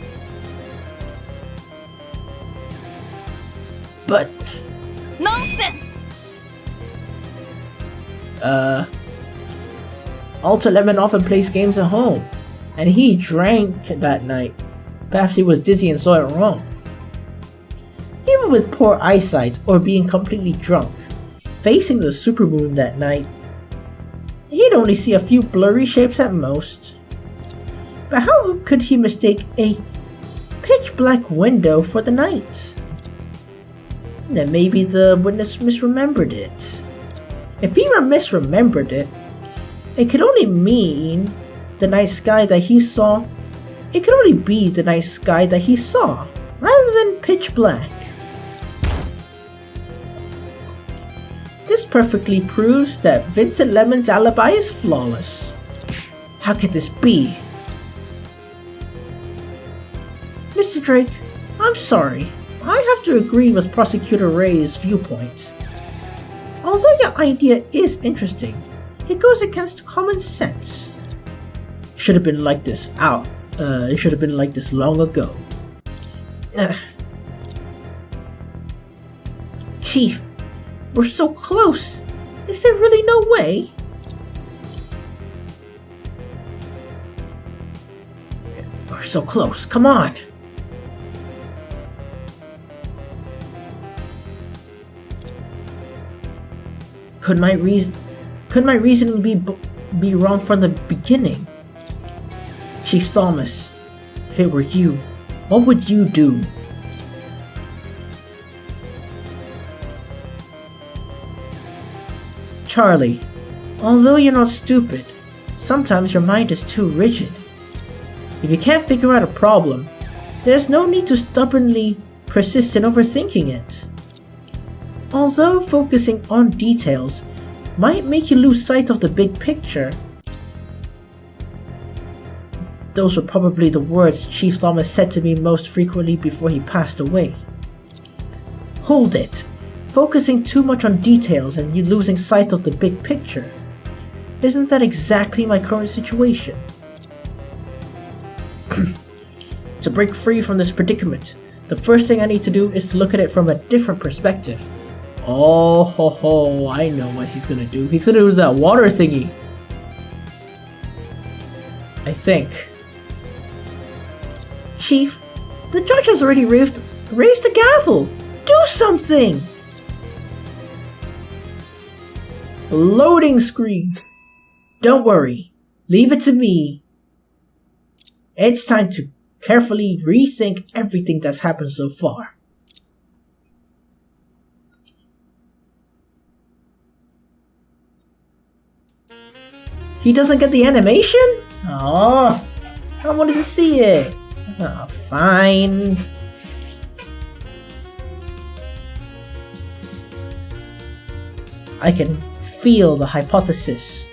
But... Nonsense! Alter Lemon often plays games at home, and he drank that night. Perhaps he was dizzy and saw it wrong. Even with poor eyesight or being completely drunk, facing the supermoon that night, he'd only see a few blurry shapes at most. But how could he mistake a pitch-black window for the night? Then maybe the witness misremembered it. If he misremembered it, it could only mean the night sky that he saw. It could only be the night sky that he saw, rather than pitch black. This perfectly proves that Vincent Lemon's alibi is flawless. How could this be? Mr. Drake, I'm sorry. I have to agree with Prosecutor Ray's viewpoint. Although your idea is interesting, it goes against common sense. It should have been like this it should have been like this long ago. Chief, we're so close. Is there really no way? We're so close, come on. Could my reasoning be wrong from the beginning? Chief Thomas, if it were you, what would you do? Charlie, although you're not stupid, sometimes your mind is too rigid. If you can't figure out a problem, there's no need to stubbornly persist in overthinking it. Although focusing on details might make you lose sight of the big picture. Those were probably the words Chief Thomas said to me most frequently before he passed away. Hold it! Focusing too much on details and you losing sight of the big picture. Isn't that exactly my current situation? To break free from this predicament, the first thing I need to do is to look at it from a different perspective. Oh ho ho, I know what he's gonna do. He's gonna use that water thingy. I think. Chief, the judge has already raised the gavel! Do something! Loading screen. Don't worry, leave it to me. It's time to carefully rethink everything that's happened so far. He doesn't get the animation? Oh, I wanted to see it. Oh, fine. I can feel the hypothesis.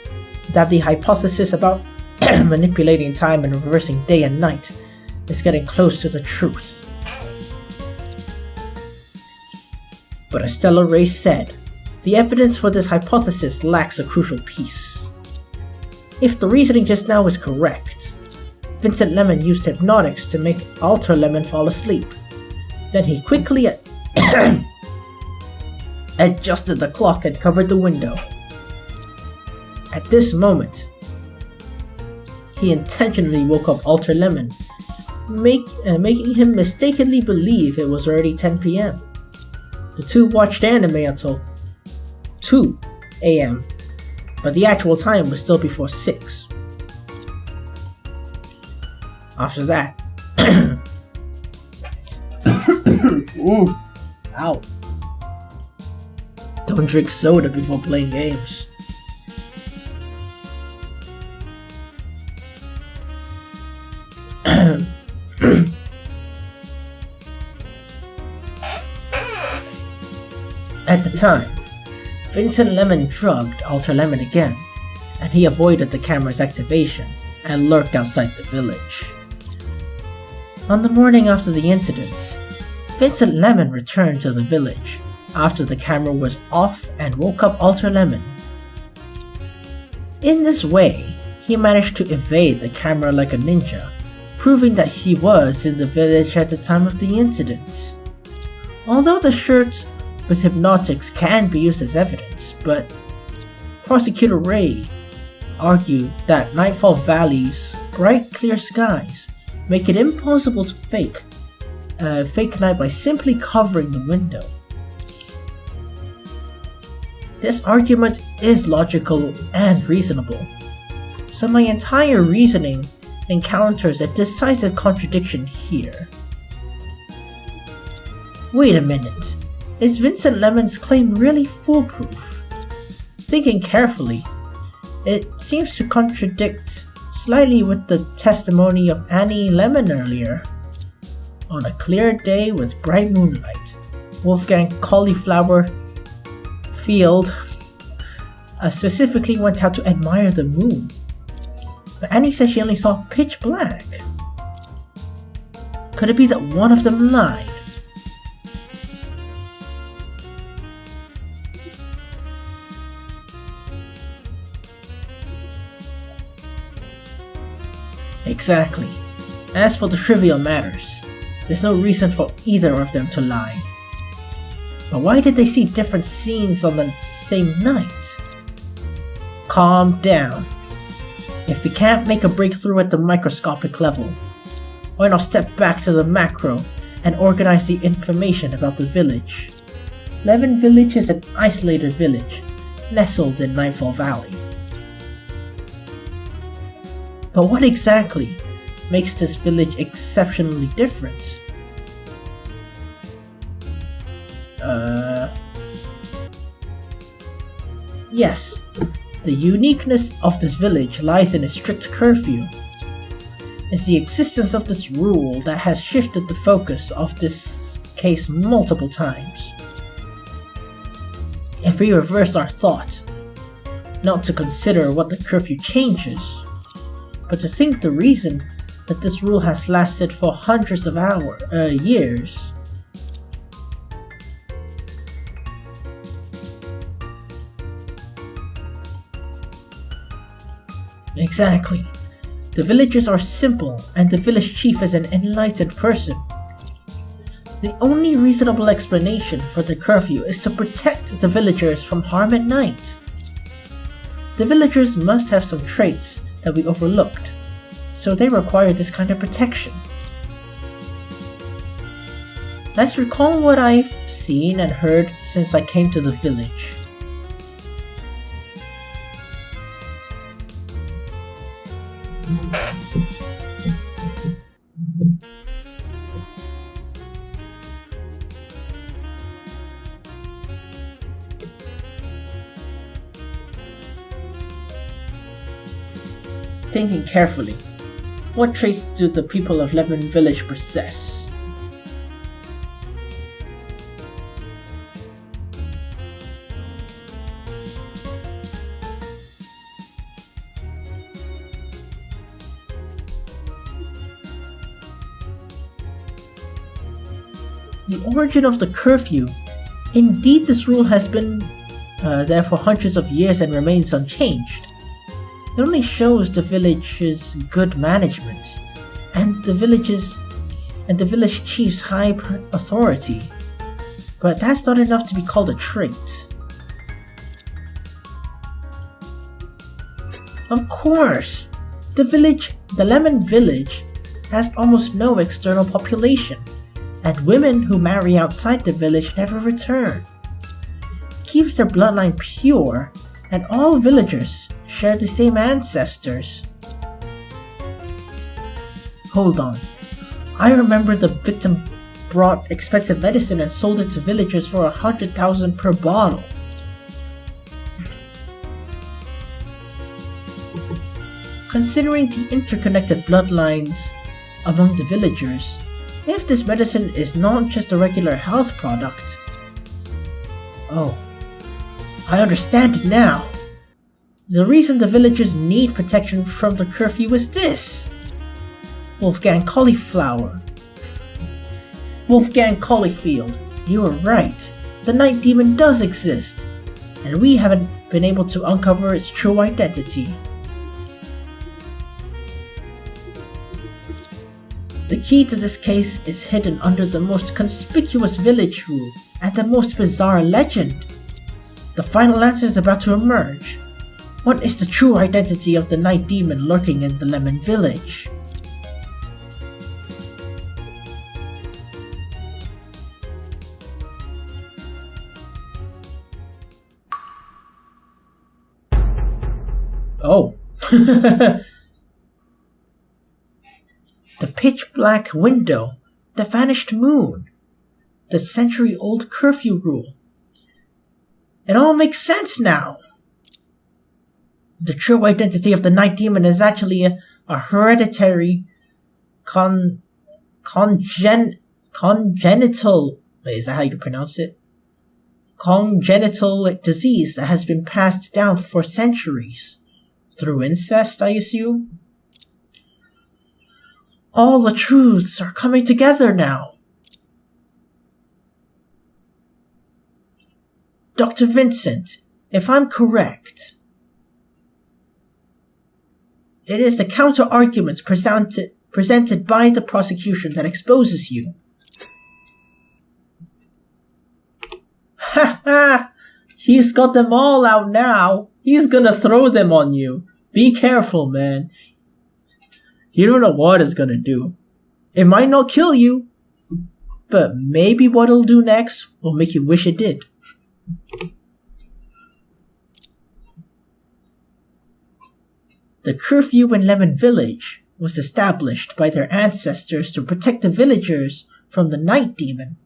That the hypothesis about manipulating time and reversing day and night is getting close to the truth. But as Stella Ray said, the evidence for this hypothesis lacks a crucial piece. If the reasoning just now is correct, Vincent Lemon used hypnotics to make Alter Lemon fall asleep. Then he quickly adjusted the clock and covered the window. At this moment, he intentionally woke up Alter Lemon, making him mistakenly believe it was already 10 p.m. The two watched anime until 2 a.m., but the actual time was still before 6. After that, ow. Don't drink soda before playing games. At the time, Vincent Lemon drugged Alter Lemon again, and he avoided the camera's activation and lurked outside the village. On the morning after the incident, Vincent Lemon returned to the village after the camera was off and woke up Alter Lemon. In this way, he managed to evade the camera like a ninja, proving that he was in the village at the time of the incident. Although the shirt with hypnotics can be used as evidence, but Prosecutor Ray argued that Nightfall Valley's bright clear skies make it impossible to fake night by simply covering the window. This argument is logical and reasonable, so my entire reasoning encounters a decisive contradiction here. Wait a minute, is Vincent Lemon's claim really foolproof? Thinking carefully, it seems to contradict slightly with the testimony of Annie Lemon earlier. On a clear day with bright moonlight, Wolfgang Cauliflower Field specifically went out to admire the moon. But Annie said she only saw pitch black. Could it be that one of them lied? Exactly. As for the trivial matters, there's no reason for either of them to lie. But why did they see different scenes on the same night? Calm down. If we can't make a breakthrough at the microscopic level, why not step back to the macro and organize the information about the village? Levin Village is an isolated village, nestled in Nightfall Valley. But what exactly makes this village exceptionally different? Yes, the uniqueness of this village lies in its strict curfew. It's the existence of this rule that has shifted the focus of this case multiple times. If we reverse our thought, not to consider what the curfew changes, but to think the reason that this rule has lasted for hundreds of years. Exactly. The villagers are simple, and the village chief is an enlightened person. The only reasonable explanation for the curfew is to protect the villagers from harm at night. The villagers must have some traits that we overlooked, so they require this kind of protection. Let's recall what I've seen and heard since I came to the village. Thinking carefully, what traits do the people of Lemon Village possess? The origin of the curfew Indeed, this rule has been there for hundreds of years and remains unchanged. It only shows the village's good management and the village chief's high authority. But that's not enough to be called a trait. Of course, the Lemon Village has almost no external population, and women who marry outside the village never return. It keeps their bloodline pure, and all villagers share the same ancestors. Hold on. I remember the victim brought expensive medicine and sold it to villagers for 100,000 per bottle. Considering the interconnected bloodlines among the villagers, if this medicine is not just a regular health product... Oh, I understand it now. The reason the villagers need protection from the curfew is this. Wolfgang Cauliflower. Wolfgang Cauliffield, you were right. The Night Demon does exist, and we haven't been able to uncover its true identity. The key to this case is hidden under the most conspicuous village rule and the most bizarre legend. The final answer is about to emerge. What is the true identity of the Night Demon lurking in the Lemon Village? Oh. The pitch-black window, the vanished moon, the century-old curfew rule. It all makes sense now! The true identity of the Night Demon is actually a hereditary congenital... Wait, is that how you pronounce it? Congenital disease that has been passed down for centuries. Through incest, I assume? All the truths are coming together now. Dr. Vincent, if I'm correct, it is the counter-arguments presented by the prosecution that exposes you. Ha ha! He's got them all out now. He's gonna throw them on you. Be careful, man. You don't know what it's gonna do. It might not kill you, but maybe what it'll do next will make you wish it did. The curfew in Lemon Village was established by their ancestors to protect the villagers from the Night Demon.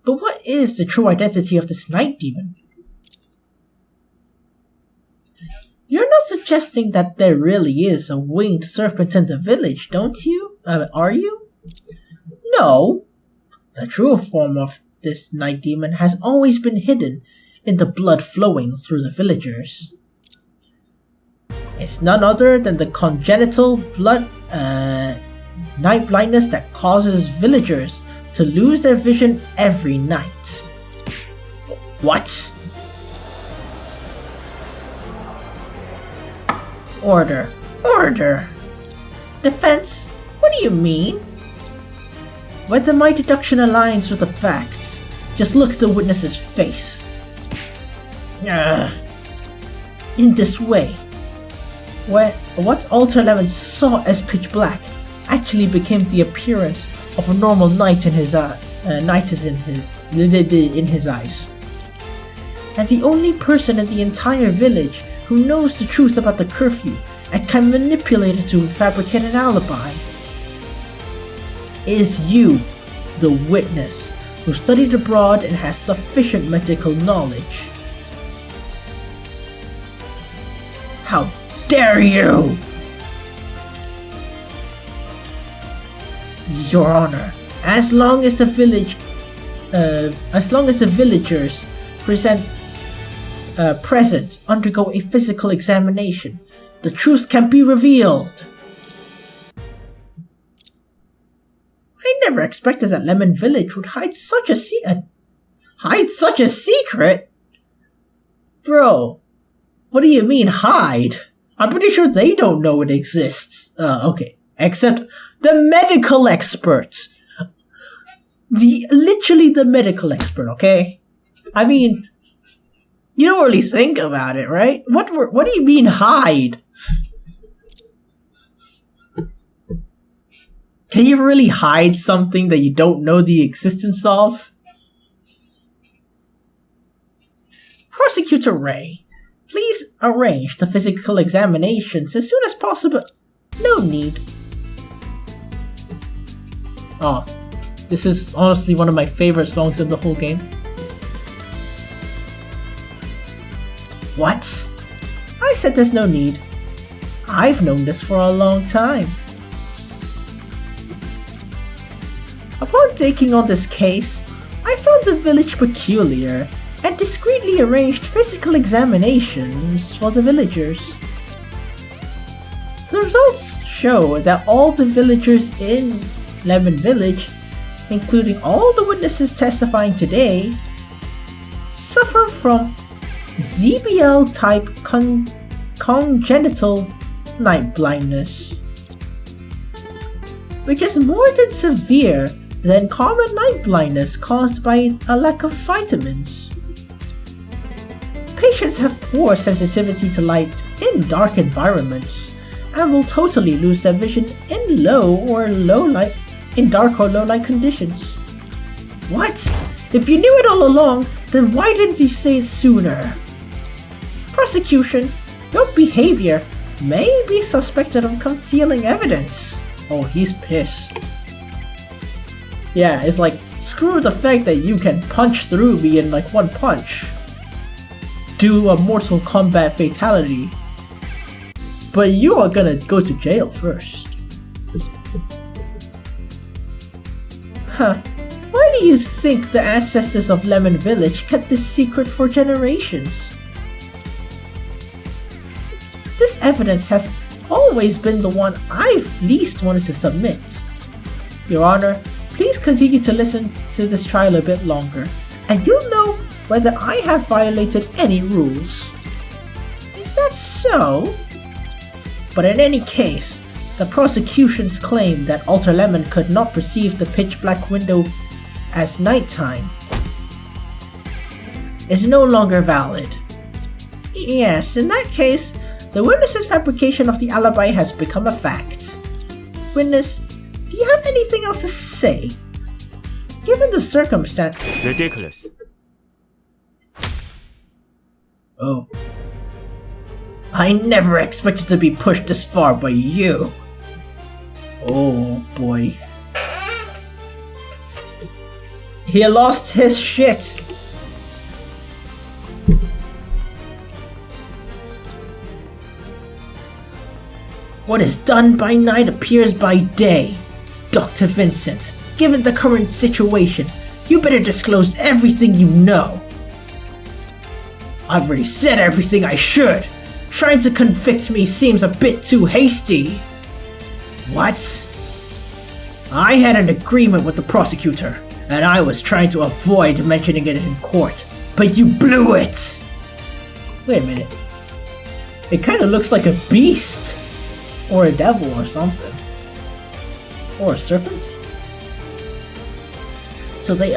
But what is the true identity of this Night Demon? You're not suggesting that there really is a winged serpent in the village, don't you? Are you? No. The true form of this Night Demon has always been hidden in the blood flowing through the villagers. It's none other than the congenital night blindness that causes villagers to lose their vision every night. What? Order. Order! Defense? What do you mean? Whether my deduction aligns with the facts, just look at the witness's face. In this way, what Alter Lemon saw as pitch black actually became the appearance of a normal knight in his eyes. And the only person in the entire village who knows the truth about the curfew and can manipulate it to fabricate an alibi is you, the witness, who studied abroad and has sufficient medical knowledge. How dare you! Your Honor, as long as the villagers present undergo a physical examination, the truth can be revealed. I never expected that Lemon Village would hide such a secret? Bro, what do you mean hide? I'm pretty sure they don't know it exists. Okay. Except the medical expert. Literally the medical expert, okay? I mean, you don't really think about it, right? What do you mean hide? Can you really hide something that you don't know the existence of? Prosecutor Ray, please arrange the physical examinations as soon as possible. No need. Oh, this is honestly one of my favorite songs in the whole game. What? I said there's no need. I've known this for a long time. Upon taking on this case, I found the village peculiar and discreetly arranged physical examinations for the villagers. The results show that all the villagers in Lemon Village, including all the witnesses testifying today, suffer from ZBL-type congenital night blindness, which is more than severe than common night blindness caused by a lack of vitamins. Patients have poor sensitivity to light in dark environments and will totally lose their vision in dark or low light conditions. What? If you knew it all along, then why didn't you say it sooner? Prosecution, your behavior may be suspected of concealing evidence. Oh, he's pissed. Yeah, it's like, screw the fact that you can punch through me in like one punch. Do a Mortal Kombat fatality. But you are gonna go to jail first. Huh. Why do you think the ancestors of Lemon Village kept this secret for generations? This evidence has always been the one I've least wanted to submit. Your Honor, please continue to listen to this trial a bit longer, and you'll know whether I have violated any rules. Is that so? But in any case, the prosecution's claim that Alter Lemon could not perceive the pitch-black window as nighttime is no longer valid. Yes, in that case, the witness's fabrication of the alibi has become a fact. Witness, do you have anything else to say? Given the circumstance... Ridiculous. Oh. I never expected to be pushed this far by you. Oh boy. He lost his shit. What is done by night appears by day. Dr. Vincent, given the current situation, you better disclose everything you know. I've already said everything I should. Trying to convict me seems a bit too hasty. What? I had an agreement with the prosecutor, and I was trying to avoid mentioning it in court, but you blew it! Wait a minute. It kinda looks like a beast. Or a devil or something. Or a serpent? So they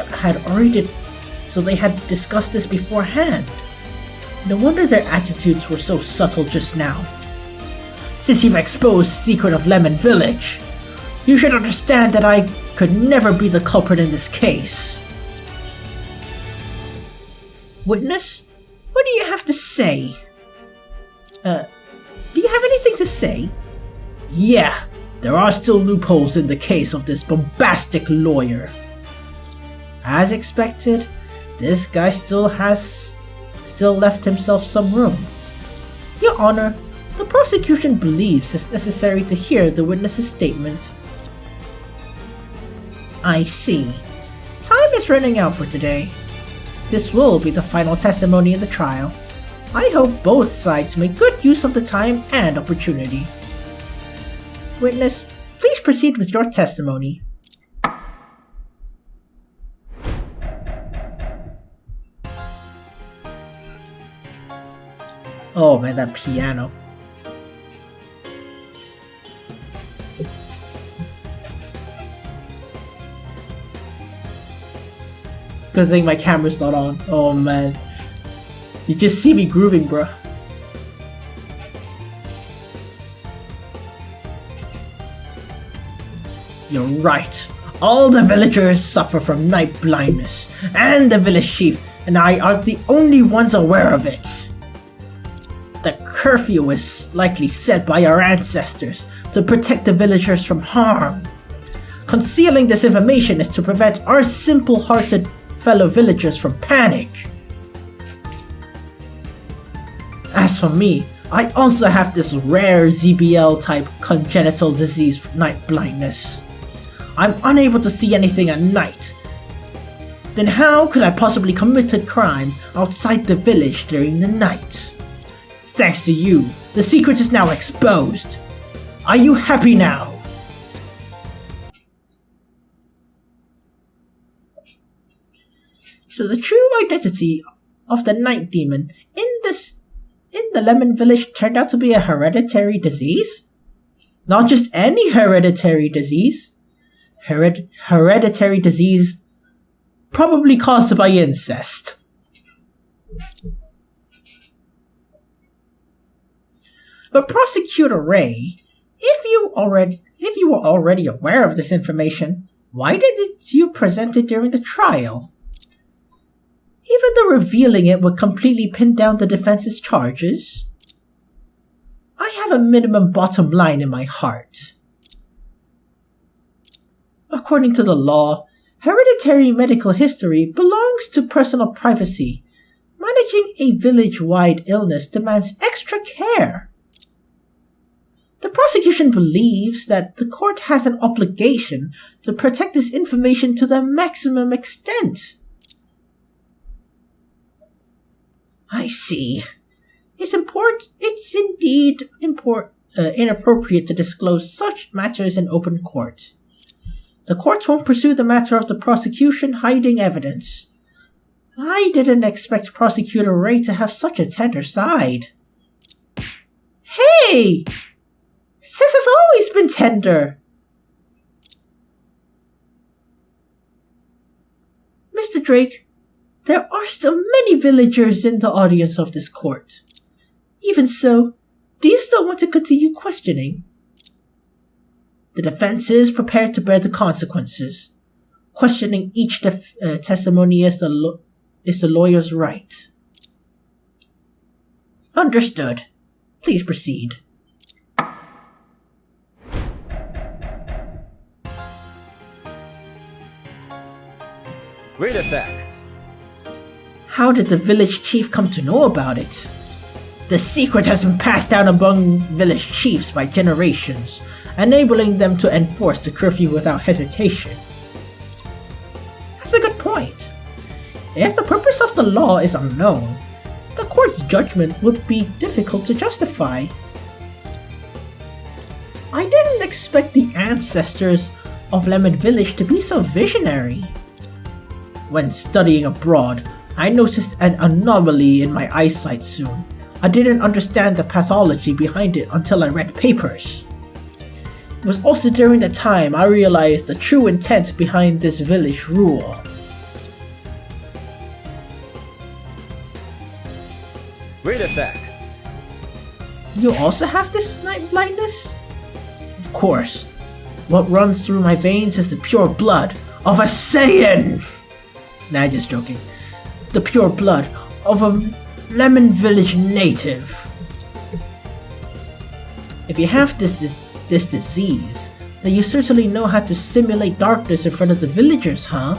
had discussed this beforehand. No wonder their attitudes were so subtle just now. Since you've exposed the secret of Lemon Village, you should understand that I could never be the culprit in this case. Witness, what do you have to say? Do you have anything to say? Yeah, there are still loopholes in the case of this bombastic lawyer. As expected, this guy still left himself some room. Your Honor, the prosecution believes it's necessary to hear the witness's statement. I see. Time is running out for today. This will be the final testimony in the trial. I hope both sides make good use of the time and opportunity. Witness, please proceed with your testimony. Oh man, that piano. Good thing my camera's not on. Oh man. You just see me grooving, bruh. You're right. All the villagers suffer from night blindness, and the village chief and I are the only ones aware of it. The curfew is likely set by our ancestors to protect the villagers from harm. Concealing this information is to prevent our simple-hearted fellow villagers from panic. As for me, I also have this rare ZBL-type congenital disease, night blindness. I'm unable to see anything at night. Then how could I possibly commit a crime outside the village during the night? Thanks to you, the secret is now exposed. Are you happy now? So the true identity of the night demon in the Lemon Village turned out to be a hereditary disease? Not just any hereditary disease. Hereditary disease probably caused by incest. But Prosecutor Ray, if you were already aware of this information, why didn't you present it during the trial? Even though revealing it would completely pin down the defense's charges, I have a minimum bottom line in my heart. According to the law, hereditary medical history belongs to personal privacy. Managing a village-wide illness demands extra care. The prosecution believes that the court has an obligation to protect this information to the maximum extent. I see. It's indeed inappropriate to disclose such matters in open court. The courts won't pursue the matter of the prosecution hiding evidence. I didn't expect Prosecutor Ray to have such a tender side. Hey! Sis has always been tender. Mr. Drake, there are still many villagers in the audience of this court. Even so, do you still want to continue questioning? The defense is prepared to bear the consequences. Questioning each testimony is the lawyer's right. Understood. Please proceed. Wait a sec. How did the village chief come to know about it? The secret has been passed down among village chiefs by generations, enabling them to enforce the curfew without hesitation. That's a good point. If the purpose of the law is unknown, the court's judgment would be difficult to justify. I didn't expect the ancestors of Lemon Village to be so visionary. When studying abroad, I noticed an anomaly in my eyesight soon. I didn't understand the pathology behind it until I read papers. It was also during that time I realized the true intent behind this village rule. Wait a sec. You also have this night blindness? Of course. What runs through my veins is the pure blood of a Saiyan! Nah, just joking. The pure blood of a Lemon Village native. If you have this disease, then you certainly know how to simulate darkness in front of the villagers, huh?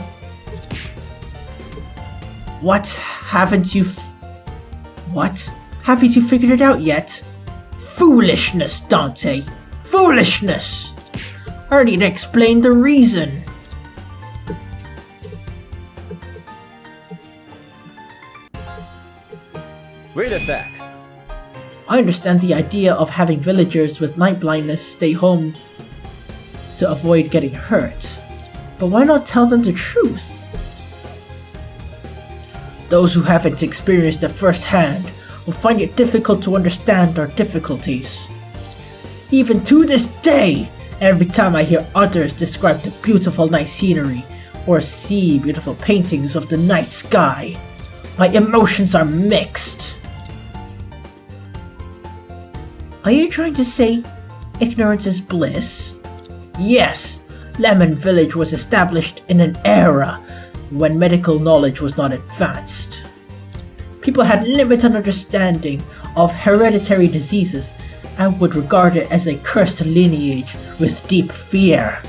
What? Haven't you figured it out yet? Foolishness, Dante! Foolishness! I already explained the reason. Wait a sec. I understand the idea of having villagers with night blindness stay home to avoid getting hurt, but why not tell them the truth? Those who haven't experienced it firsthand will find it difficult to understand our difficulties. Even to this day, every time I hear others describe the beautiful night scenery or see beautiful paintings of the night sky, my emotions are mixed. Are you trying to say ignorance is bliss? Yes, Lemon Village was established in an era when medical knowledge was not advanced. People had limited understanding of hereditary diseases and would regard it as a cursed lineage with deep fear.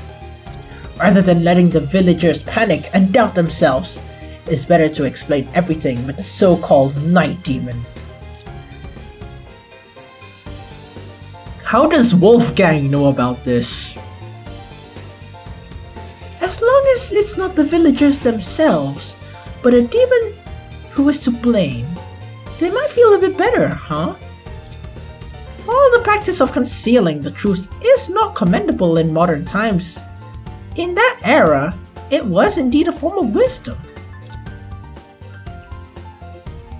Rather than letting the villagers panic and doubt themselves, it's better to explain everything with the so-called night demon. How does Wolfgang know about this? As long as it's not the villagers themselves, but a demon who is to blame, they might feel a bit better, huh? All the practice of concealing the truth is not commendable in modern times. In that era, it was indeed a form of wisdom.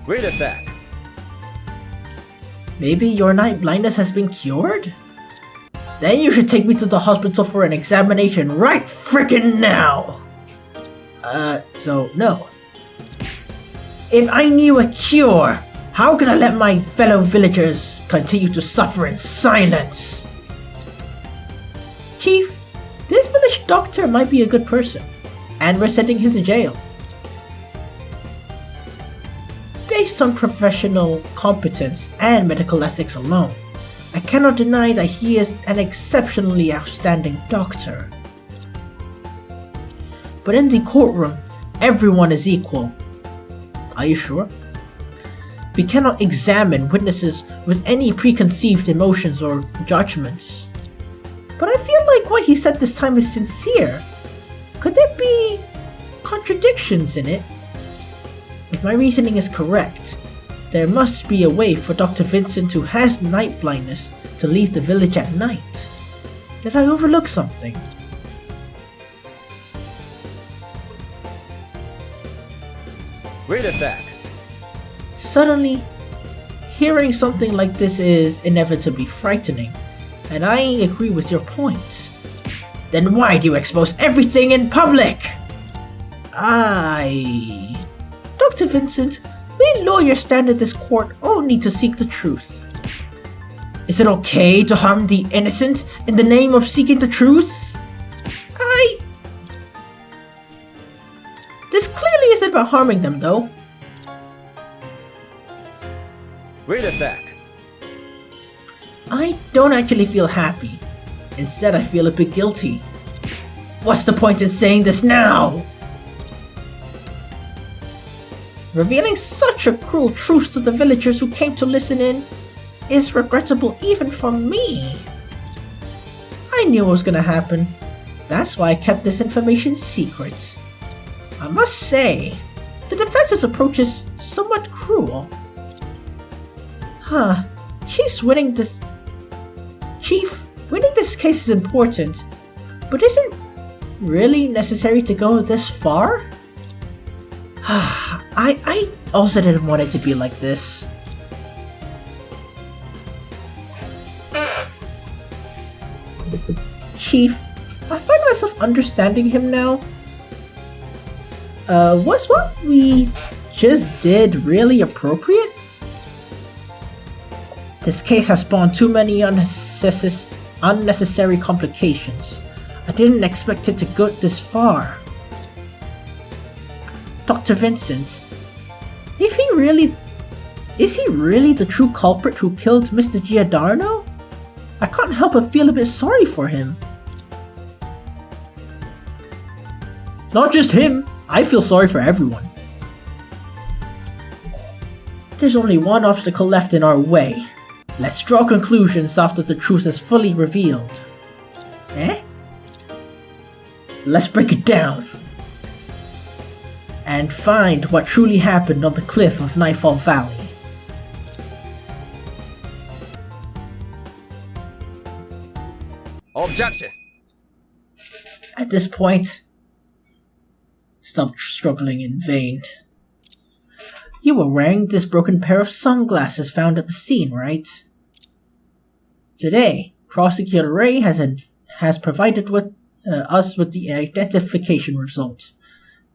Wait a sec. Maybe your night blindness has been cured? Then you should take me to the hospital for an examination right frickin' now! So no. If I knew a cure, how could I let my fellow villagers continue to suffer in silence? Chief, this village doctor might be a good person, and we're sending him to jail. Based on professional competence and medical ethics alone, I cannot deny that he is an exceptionally outstanding doctor. But in the courtroom, everyone is equal. Are you sure? We cannot examine witnesses with any preconceived emotions or judgments. But I feel like what he said this time is sincere. Could there be contradictions in it? If my reasoning is correct, there must be a way for Dr. Vincent, who has night blindness, to leave the village at night. Did I overlook something? Wait a sec. Suddenly, hearing something like this is inevitably frightening, and I agree with your point. Then why do you expose everything in public? Dr. Vincent, we lawyers stand at this court only to seek the truth. Is it okay to harm the innocent in the name of seeking the truth? This clearly isn't about harming them, though. Wait a sec. I don't actually feel happy. Instead, I feel a bit guilty. What's the point in saying this now? Revealing such a cruel truth to the villagers who came to listen in is regrettable even for me. I knew it was gonna happen. That's why I kept this information secret. I must say, the defense's approach is somewhat cruel. Chief, winning this case is important, but is it really necessary to go this far? I also didn't want it to be like this. Chief, I find myself understanding him now. Was what we just did really appropriate? This case has spawned too many unnecessary complications. I didn't expect it to go this far. Dr. Vincent, is he really the true culprit who killed Mr. Giordano? I can't help but feel a bit sorry for him. Not just him, I feel sorry for everyone. There's only one obstacle left in our way. Let's draw conclusions after the truth is fully revealed. Let's break it down and find what truly happened on the cliff of Nightfall Valley. Objection. At this point, stop struggling in vain. You were wearing this broken pair of sunglasses found at the scene, right? Today, Prosecutor Ray has provided us with the identification results.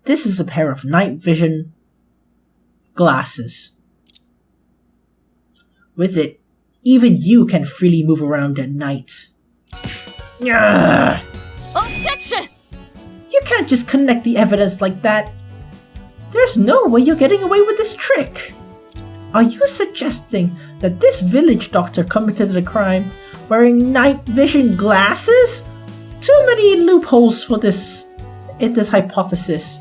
This is a pair of night vision glasses. With it, even you can freely move around at night. Objection! You can't just connect the evidence like that. There's no way you're getting away with this trick. Are you suggesting that this village doctor committed a crime wearing night vision glasses? Too many loopholes for this hypothesis.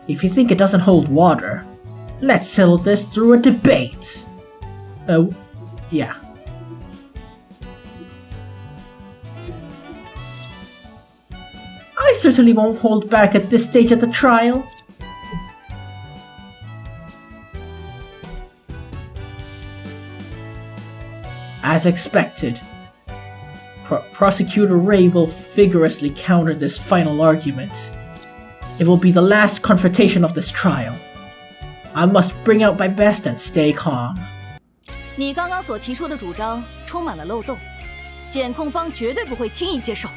If you think it doesn't hold water, let's settle this through a debate. Yeah. I certainly won't hold back at this stage of the trial. As expected, Prosecutor Ray will vigorously counter this final argument. It will be the last confrontation of this trial. I must bring out my best and stay calm. 你刚刚所提出的主张充满了漏洞，检控方绝对不会轻易接受。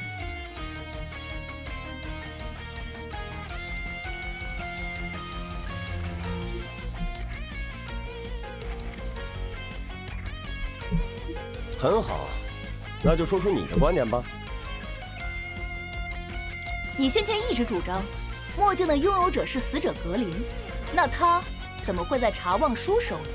很好，那就说出你的观点吧。你先前一直主张，墨镜的拥有者是死者格林，那他怎么会在查望书手里？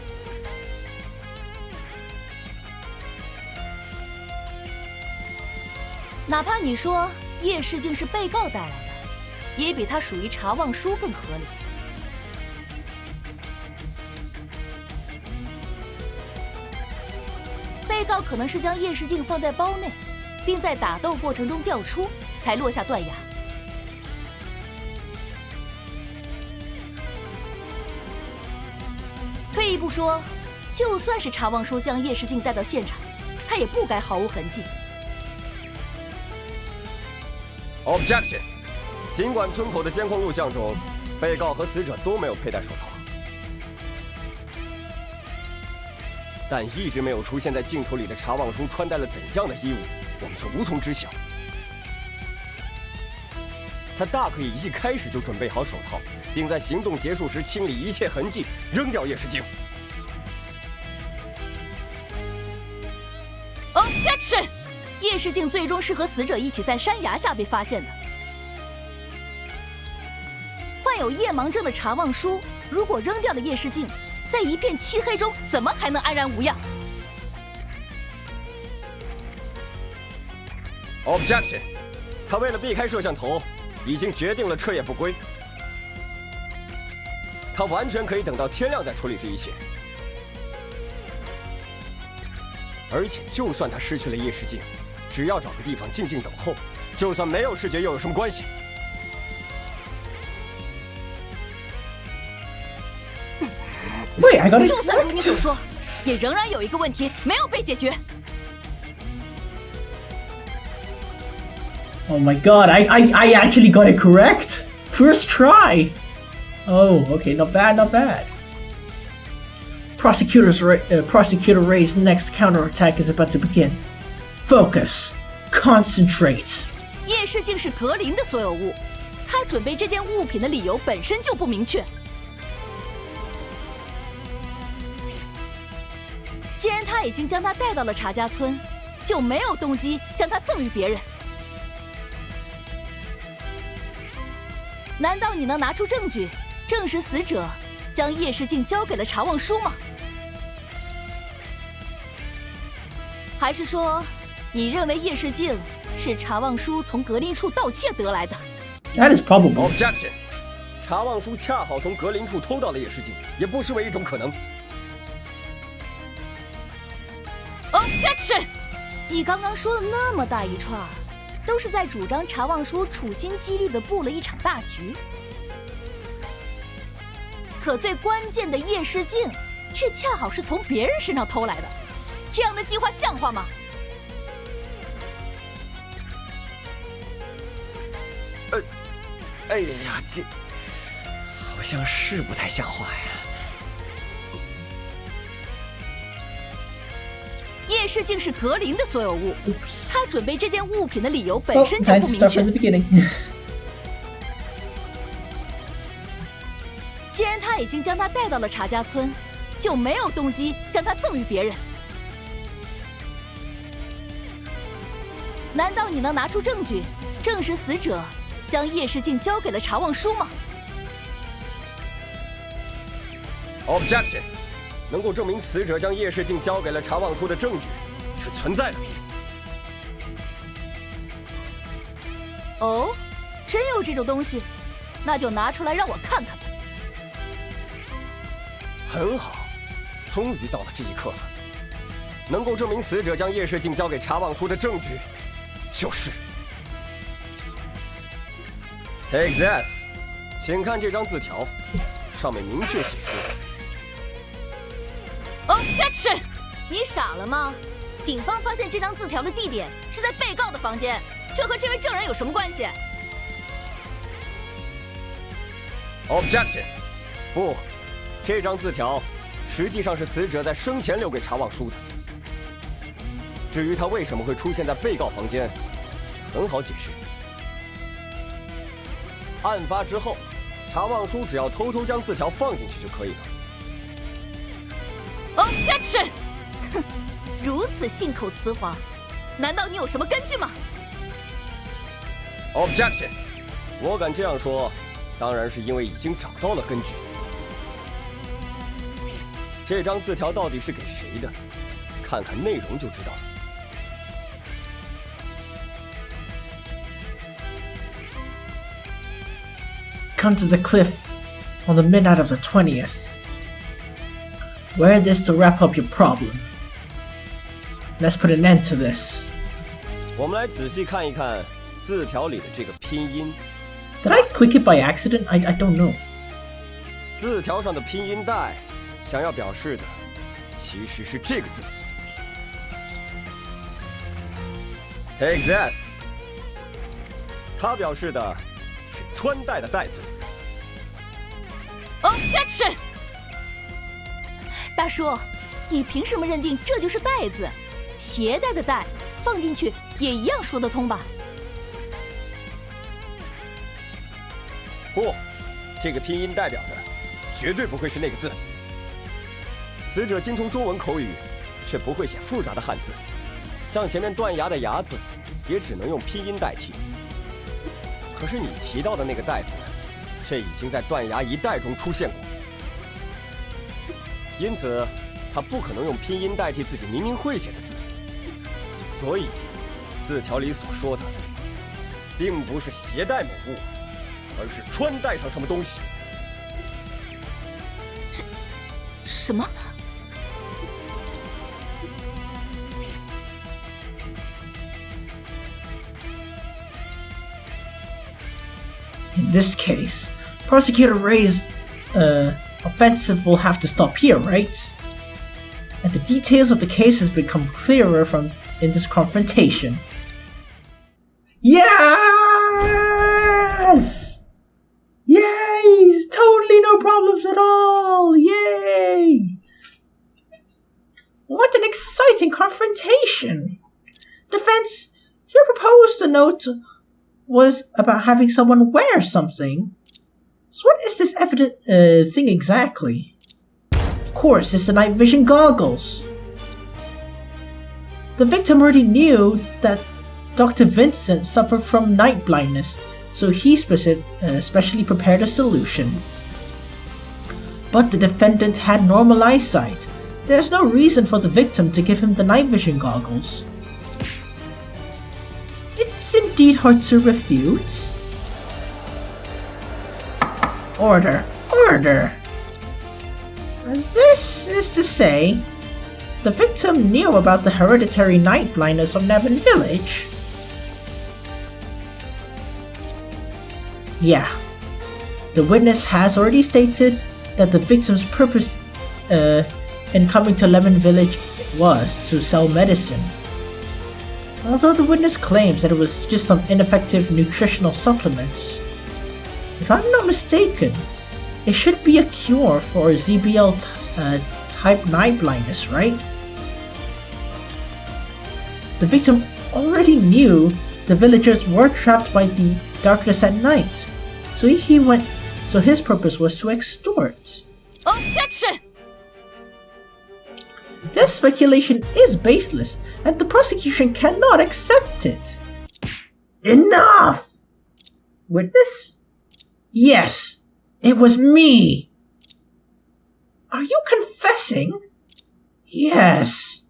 哪怕你说夜视镜是被告带来的，也比他属于查望书更合理。被告可能是将夜视镜放在包内，并在打斗过程中掉出，才落下断崖。退一步说，就算是查望书将夜视镜带到现场，他也不该毫无痕迹。Objection！ 尽管村口的监控录像中，被告和死者都没有佩戴手套，但一直没有出现在镜头里的查望书穿戴了怎样的衣物，我们却无从知晓。他大可以一开始就准备好手套，并在行动结束时清理一切痕迹，扔掉夜视镜。Objection！ 夜视镜最终是和死者一起在山崖下被发现的。患有夜盲症的查望书，如果扔掉了夜视镜，在一片漆黑中怎么还能安然无恙 ？Objection！ 他为了避开摄像头，已经决定了彻夜不归。他完全可以等到天亮再处理这一切。而且，就算他失去了夜视镜，只要找个地方静静等候，就算没有视觉又有什么关系？喂，还搞就算如你所说，也仍然有一个问题没有被解决。Oh my god, I actually got it correct! First try! Oh, okay, not bad, not bad. Prosecutor Ray's next counterattack is about to begin. Focus. Concentrate. 夜视镜是格林的所有物，他准备这件物品的理由本身就不明确。既然他已经将它带到了查家村，就没有动机将它赠予别人。难道你能拿出证据证实死者将夜视镜交给了查望书吗？还是说，你认为夜视镜是查望书从格林处盗窃得来的 ？That is probable. Objection！ 查望书恰好从格林处偷到了夜视镜，也不失为一种可能。Objection！ 你刚刚说了那么大一串，都是在主张查望书处心积虑地布了一场大局，可最关键的夜视镜却恰好是从别人身上偷来的，这样的计划像话吗？哎呀，这好像是不太像话呀。夜视镜是格林的所有物，他准备这件物品的理由本身就不明确。既然他已经将它带到了查家村，就没有动机将它赠予别人。难道你能拿出证据证实死者将夜视镜交给了查望书吗 ？Objection， 能够证明死者将夜视镜交给了查望书的证据是存在的。哦，真有这种东西？那就拿出来让我看看吧。很好，终于到了这一刻了。能够证明死者将夜视镜交给查望书的证据，就是 Take this， 请看这张字条，上面明确写出。Objection！ 你傻了吗？警方发现这张字条的地点是在被告的房间，这和这位证人有什么关系 ？Objection！ 不。这张字条实际上是死者在生前留给查望书的。至于他为什么会出现在被告房间，很好解释。案发之后，查望书只要偷偷将字条放进去就可以了。Objection！ 哼，如此信口雌黄，难道你有什么根据吗 ？Objection！ 我敢这样说，当然是因为已经找到了根据。这张字条到底是给谁的？看看内容就知道了。Come to the cliff on the midnight of the 20th. Wear this to wrap up your problem. Let's put an end to this. 我们来仔细看一看字条里的这个拼音。Did I click it by accident? I don't know. 字条上的拼音带。想要表示的其实是这个字 ，Take this。它表示的是穿戴的带子。Objection！ 大叔，你凭什么认定这就是带子？携带的带放进去也一样说得通吧？不，这个拼音代表的绝对不会是那个字。死者精通中文口语，却不会写复杂的汉字，像前面断崖的崖字，也只能用拼音代替。可是你提到的那个带字，却已经在断崖一带中出现过，因此他不可能用拼音代替自己明明会写的字。所以，字条里所说的，并不是携带某物，而是穿戴上什么东西。什么？In this case, prosecutor raised offensive will have to stop here, right? And the details of the case has become clearer in this confrontation. Yes! Yay! Totally no problems at all! Yay! What an exciting confrontation! Defense, you proposed a note was about having someone wear something. So what is this evident thing exactly? Of course, it's the night vision goggles. The victim already knew that Dr. Vincent suffered from night blindness, so he specially prepared a solution. But the defendant had normal eyesight. There's no reason for the victim to give him the night vision goggles. It's indeed hard to refute. Order. Order! This is to say, the victim knew about the hereditary night blindness of Nevin Village. Yeah. The witness has already stated that the victim's purpose in coming to Lemon Village was to sell medicine. Although the witness claims that it was just some ineffective nutritional supplements. If I'm not mistaken, it should be a cure for ZBL type night blindness, right? The victim already knew the villagers were trapped by the darkness at night, so his purpose was to extort. Objection! This speculation is baseless, and the prosecution cannot accept it. Enough! Witness? Yes, it was me. Are you confessing? Yes.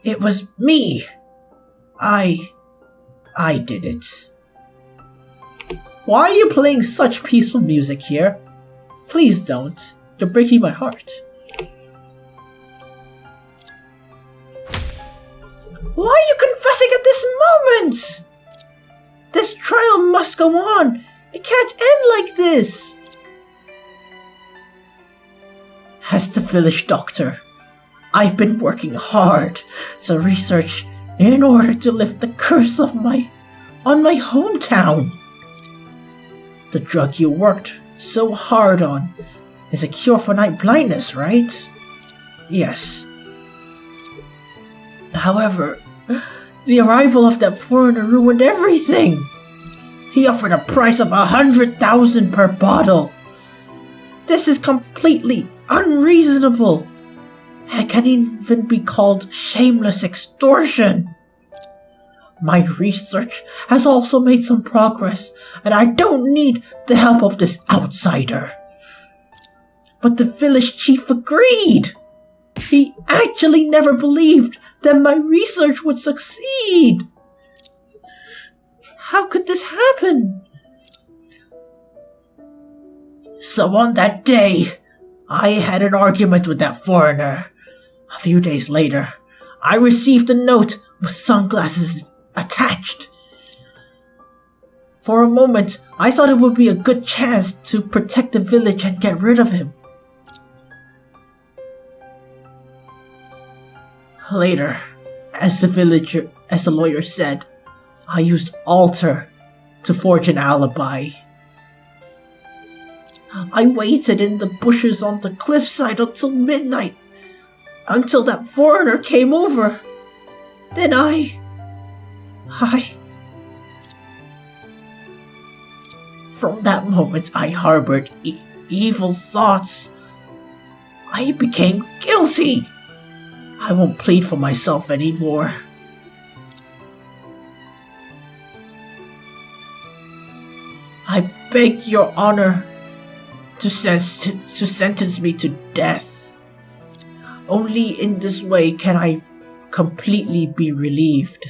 It was me. I did it. Why are you playing such peaceful music here? Please don't. You're breaking my heart. Why are you confessing at this moment? This trial must go on. It can't end like this. As the village doctor, I've been working hard to research in order to lift the curse on my hometown. The drug you worked so hard on is a cure for night blindness, right? Yes. However, the arrival of that foreigner ruined everything. He offered a price of 100,000 per bottle. This is completely unreasonable. It can even be called shameless extortion. My research has also made some progress, and I don't need the help of this outsider. But the village chief agreed. He actually never believed that my research would succeed. How could this happen? So on that day, I had an argument with that foreigner. A few days later, I received a note with sunglasses attached. For a moment, I thought it would be a good chance to protect the village and get rid of him. Later, as the lawyer said, I used alter to forge an alibi. I waited in the bushes on the cliffside until midnight, until that foreigner came over. Then From that moment I harbored evil thoughts. I became guilty. I won't plead for myself anymore. I beg your honor to sentence me to death. Only in this way can I completely be relieved.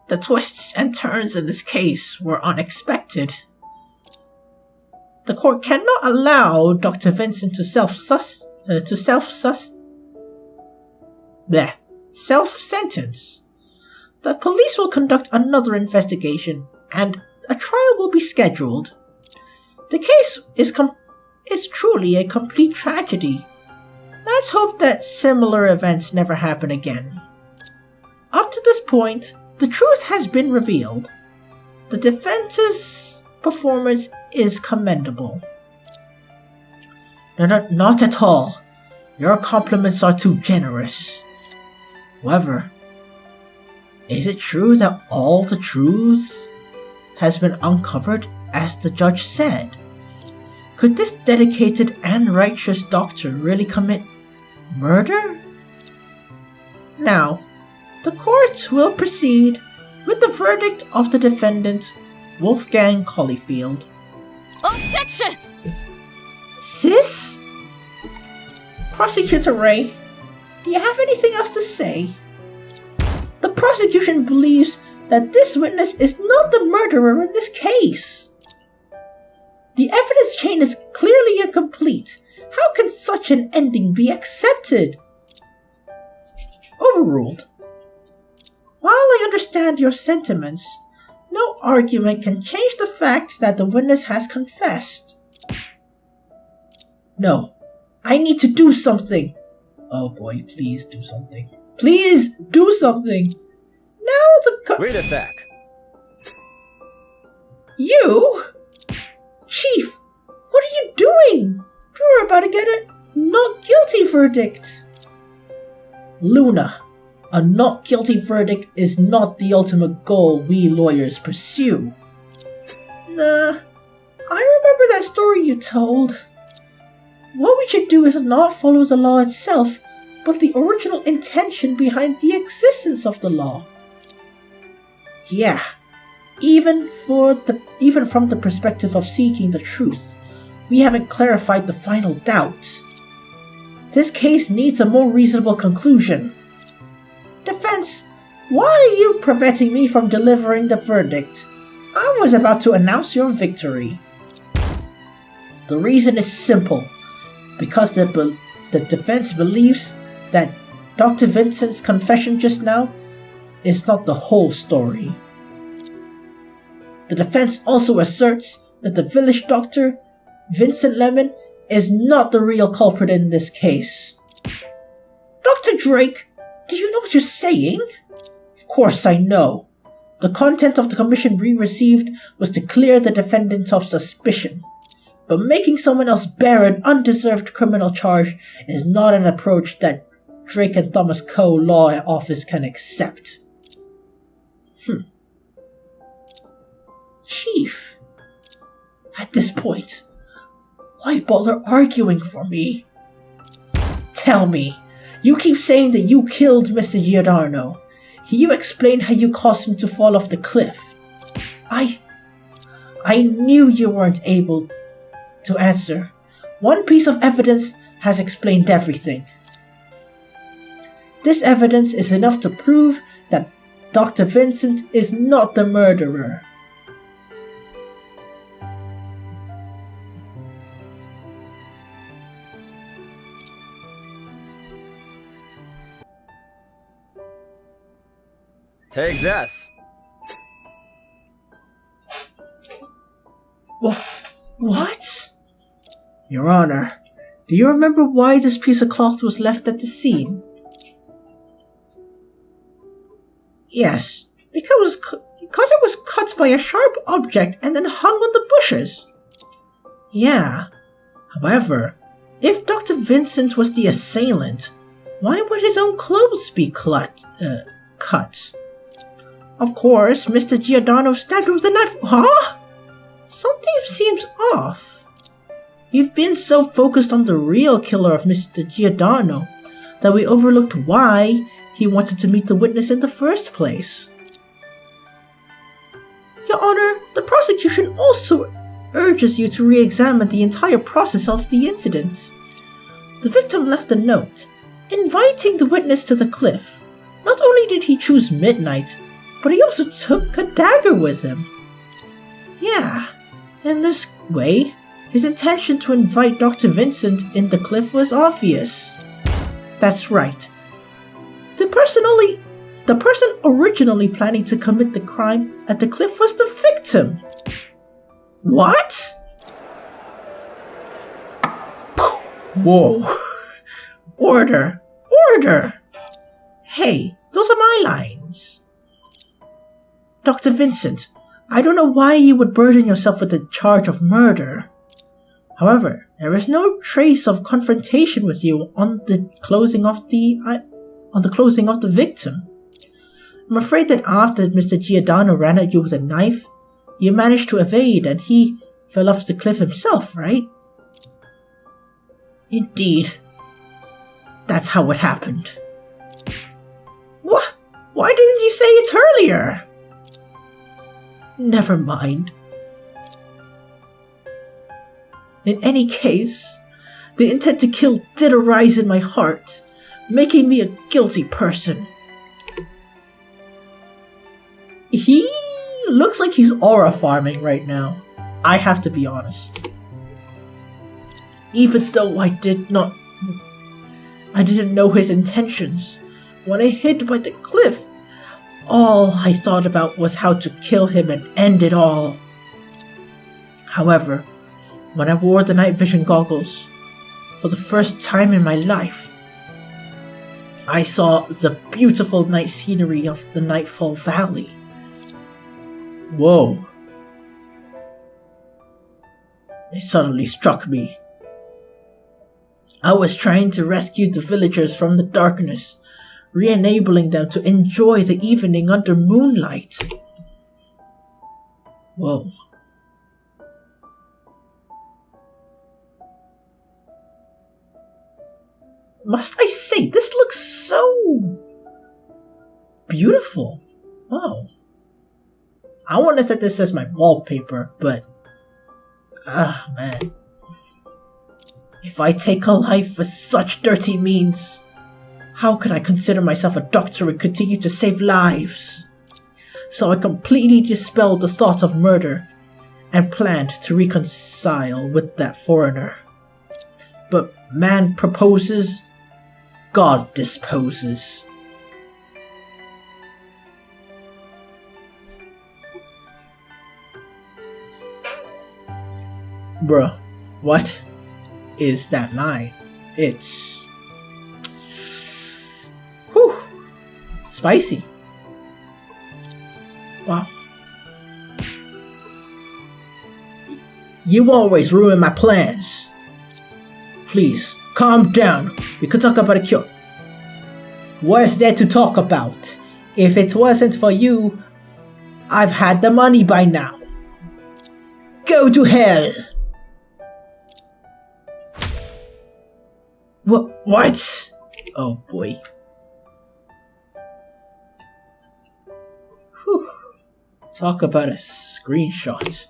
The twists and turns in this case were unexpected. The court cannot allow Dr. Vincent to self-sentence. The police will conduct another investigation, and a trial will be scheduled. The case is truly a complete tragedy. Let's hope that similar events never happen again. Up to this point, the truth has been revealed. The defense's performance is commendable. Not at all. Your compliments are too generous. However, is it true that all the truth has been uncovered as the judge said? Could this dedicated and righteous doctor really commit murder? Now, the court will proceed with the verdict of the defendant, Wolfgang Collifield. Objection! Sis? Prosecutor Ray, do you have anything else to say? The prosecution believes that this witness is not the murderer in this case. The evidence chain is clearly incomplete. How can such an ending be accepted? Overruled. While I understand your sentiments, No argument can change the fact that the witness has confessed. No, I need to do something. Oh boy, please do something. Please do something. Now Wait a sec. You? Chief, what are you doing? You're about to get a not guilty verdict. Luna, a not guilty verdict is not the ultimate goal we lawyers pursue. Nah, I remember that story you told. What we should do is not follow the law itself, but the original intention behind the existence of the law. Yeah, even from the perspective of seeking the truth, we haven't clarified the final doubt. This case needs a more reasonable conclusion. Defense, why are you preventing me from delivering the verdict? I was about to announce your victory. The reason is simple. Because the defense believes that Dr. Vincent's confession just now is not the whole story. The defense also asserts that the village doctor, Vincent Lemon, is not the real culprit in this case. Dr. Drake, do you know what you're saying? Of course I know. The content of the commission we received was to clear the defendant of suspicion. But making someone else bear an undeserved criminal charge is not an approach that Drake and Thomas Co. Law Office can accept. Chief, at this point, why bother arguing for me? Tell me, you keep saying that you killed Mr. Giordano. Can you explain how you caused him to fall off the cliff? I knew you weren't able to answer. One piece of evidence has explained everything. This evidence is enough to prove that Dr. Vincent is not the murderer. Take this. What? Your Honor, do you remember why this piece of cloth was left at the scene? Yes, because it was cut by a sharp object and then hung on the bushes. Yeah. However, if Dr. Vincent was the assailant, why would his own clothes be cut? Of course, Mr. Giordano stabbed him with a knife. Huh? Something seems off. You've been so focused on the real killer of Mr. Giordano that we overlooked why he wanted to meet the witness in the first place. Your Honor, the prosecution also urges you to re-examine the entire process of the incident. The victim left a note, inviting the witness to the cliff. Not only did he choose midnight, but he also took a dagger with him. Yeah, in this way, his intention to invite Dr. Vincent in the cliff was obvious. That's right. The person originally planning to commit the crime at the cliff was the victim. What? Whoa. Order. Order. Hey, those are my lines. Dr. Vincent, I don't know why you would burden yourself with the charge of murder. However, there is no trace of confrontation with you on the closing of the victim. I'm afraid that after Mr. Giordano ran at you with a knife, you managed to evade and he fell off the cliff himself, right? Indeed. That's how it happened. What? Why didn't you say it earlier? Never mind. In any case, the intent to kill did arise in my heart, making me a guilty person. He looks like he's aura farming right now. I have to be honest. Even though I didn't know his intentions when I hid by the cliff, All I thought about was how to kill him and end it all. However, when I wore the night vision goggles, for the first time in my life, I saw the beautiful night scenery of the Nightfall Valley. Whoa. It suddenly struck me. I was trying to rescue the villagers from the darkness, re-enabling them to enjoy the evening under moonlight. Whoa. Must I say, this looks so beautiful. Wow. I want to set this as my wallpaper, but man. If I take a life with such dirty means, how can I consider myself a doctor and continue to save lives? So I completely dispelled the thought of murder and planned to reconcile with that foreigner. But man proposes, God disposes. Bruh, what is that line? It's... whew, spicy. Wow. You always ruin my plans. Please, calm down. We could talk about a cure. What's there to talk about? If it wasn't for you, I've had the money by now. Go to hell! What? Oh boy. Whew. Talk about a screenshot.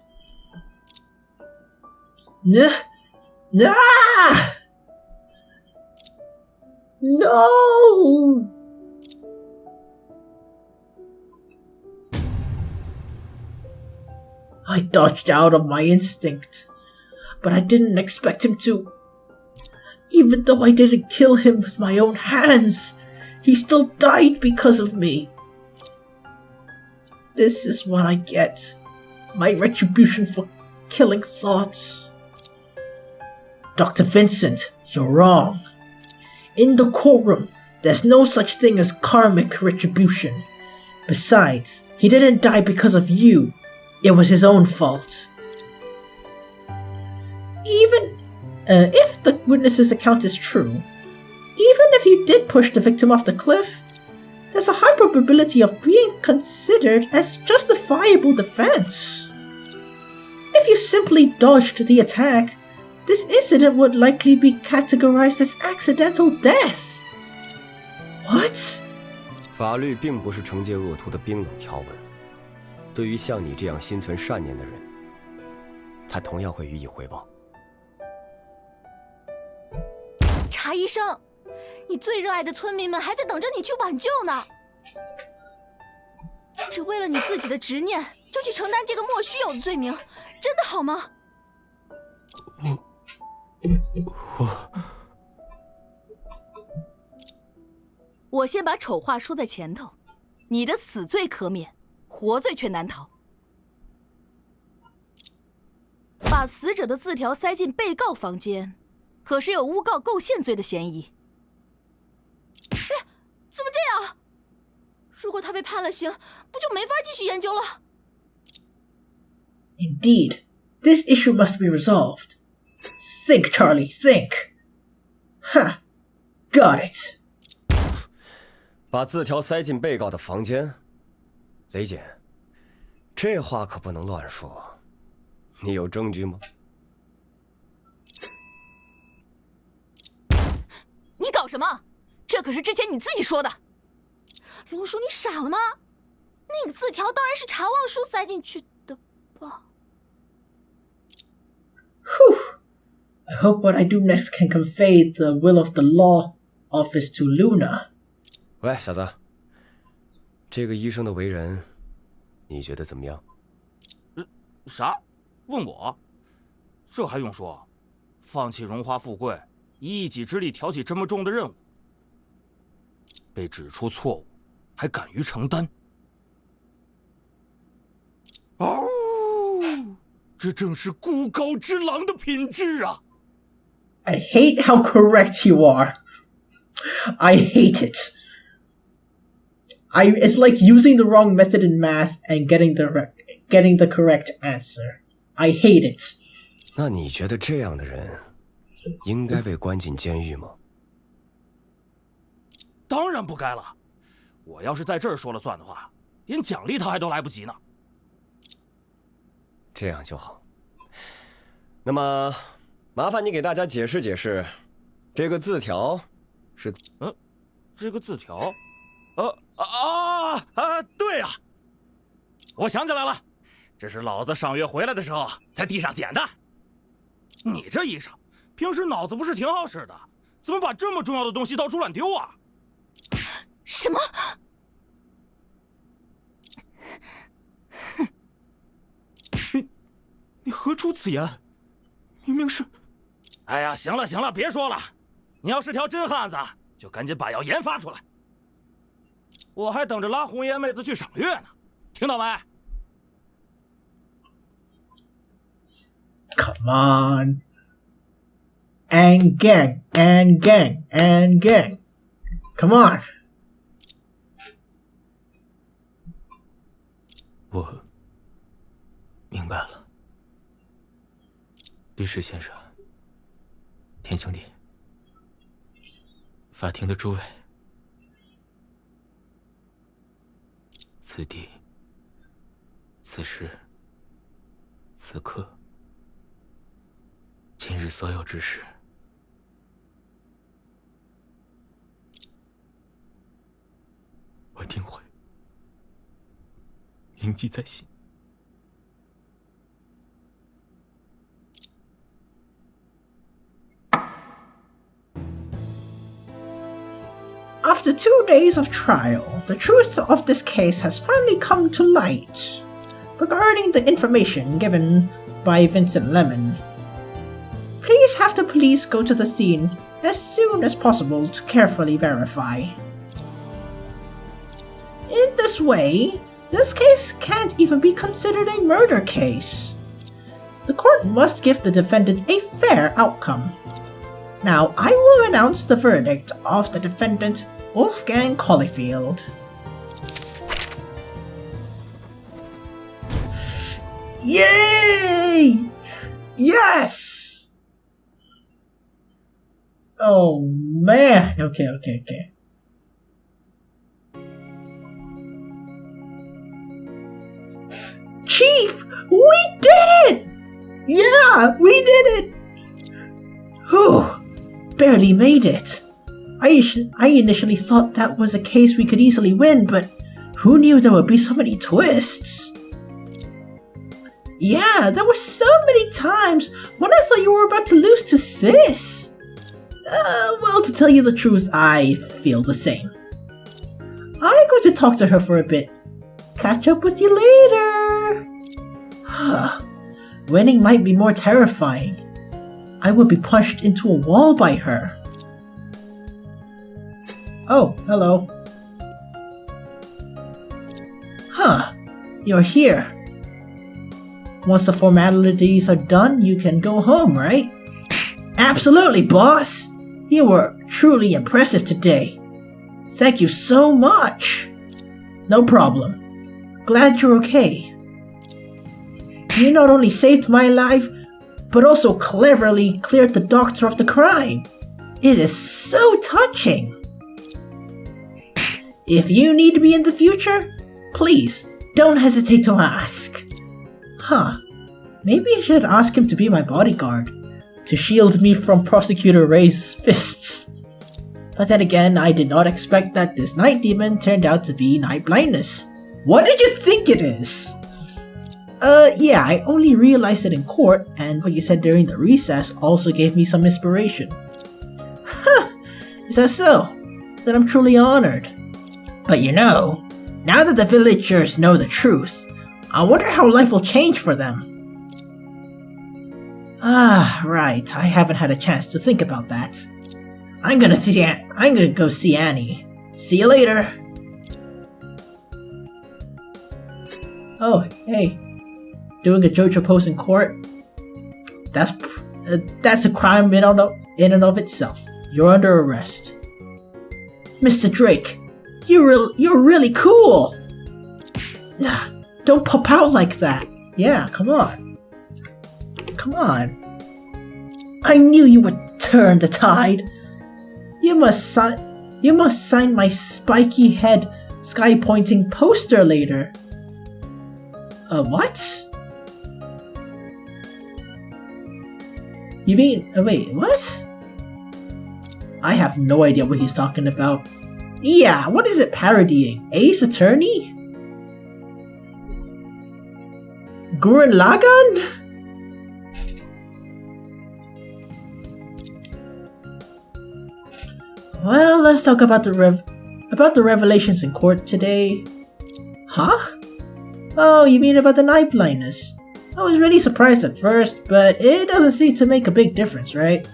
Nah! No! I dodged out of my instinct, but I didn't expect him to. Even though I didn't kill him with my own hands, he still died because of me. This is what I get. My retribution for killing thoughts. Dr. Vincent, you're wrong. In the courtroom, there's no such thing as karmic retribution. Besides, he didn't die because of you. It was his own fault. Even if the witness's account is true, even if you did push the victim off the cliff, there's a high probability of being considered as justifiable defense. If you simply dodged the attack, this incident would likely be categorized as accidental death. What? 法律并不是惩戒恶徒的冰冷条文，对于像你这样心存善念的人，他同样会予以回报。查医生，你最热爱的村民们还在等着你去挽救呢。只为了你自己的执念，就去承担这个莫须有的罪名，真的好吗？我先把丑话说在前头，你的死罪可免，活罪却难逃。把死者的字条塞进被告房间，可是有诬告构陷罪的嫌疑。哎，怎么这样？如果他被判了刑，不就没法继续研究了？ Indeed, this issue must be resolved. Think, Charlie, think. Ha! Got it. 把字条塞进被告的房间，雷姐，这话可不能乱说。你有证据吗？你搞什么？这可是之前你自己说的。龙叔，你傻了吗？那个字条当然是查望书塞进去的吧。Whew. I hope what I do next can convey the will of the law office to Luna. 喂，小子，这个医生的为人，你觉得怎么样？啥？问我？这还用说？放弃荣华富贵，以一己之力挑起这么重的任务，被指出错误，还敢于承担，哦，这正是孤高之狼的品质啊！ I hate how correct you are. I hate it. It's like using the wrong method in math and getting the correct answer. I hate it. 那你觉得这样的人应该被关进监狱吗？当然不该了。我要是在这儿说了算的话，连奖励他还都来不及呢。这样就好。那么，麻烦你给大家解释解释，这个字条是……这个字条，对呀，我想起来了，这是老子上月回来的时候在地上捡的。你这医生，平时脑子不是挺好使的，怎么把这么重要的东西到处乱丢啊？什么？你何出此言？明明是……哎呀，行了行了，别说了。你要是条真汉子，就赶紧把药研发出来。我还等着拉红颜妹子去赏月呢，听到没 Come on. And gang, and gang, and gang. Come on. 我明白了，律师先生，田兄弟，法庭的诸位，此地、此时、此刻、今日所有之事，我定会铭记在心。After 2 days of trial, the truth of this case has finally come to light. Regarding the information given by Vincent Lemon, please have the police go to the scene as soon as possible to carefully verify. In this way, this case can't even be considered a murder case. The court must give the defendant a fair outcome. Now, I will announce the verdict of the defendant, Wolfgang Caulfield. Yay! Yes! Oh man. Okay. Chief! We did it! Yeah, we did it! Whew. Barely made it. I initially thought that was a case we could easily win, but who knew there would be so many twists? Yeah, there were so many times when I thought you were about to lose to Sis. Well, to tell you the truth, I feel the same. I'm going to talk to her for a bit. Catch up with you later. Winning might be more terrifying. I would be punched into a wall by her. Oh, hello. You're here. Once the formalities are done, you can go home, right? Absolutely, boss! You were truly impressive today. Thank you so much. No problem. Glad you're okay. You not only saved my life, but also cleverly cleared the doctor of the crime. It is so touching. If you need me in the future, please don't hesitate to ask. Maybe I should ask him to be my bodyguard, to shield me from Prosecutor Ray's fists. But then again, I did not expect that this night demon turned out to be night blindness. What did you think it is? Yeah, I only realized it in court, and what you said during the recess also gave me some inspiration. Is that so? Then I'm truly honored. But you know, now that the villagers know the truth, I wonder how life will change for them. Right, I haven't had a chance to think about that. I'm gonna go see Annie. See you later. Oh, hey. doing a JoJo pose in court. That's a crime in and of itself. You're under arrest. Mr. Drake, you're really cool. Don't pop out like that. Yeah, come on. Come on. I knew you would turn the tide. You must sign my spiky head sky pointing poster later. What? You mean, wait, what? I have no idea what he's talking about. Yeah, what is it parodying? Ace Attorney? Gurren Lagann? Well, let's talk about the revelations in court today. Huh? Oh, you mean about the night blindness? I was really surprised at first, but it doesn't seem to make a big difference, right?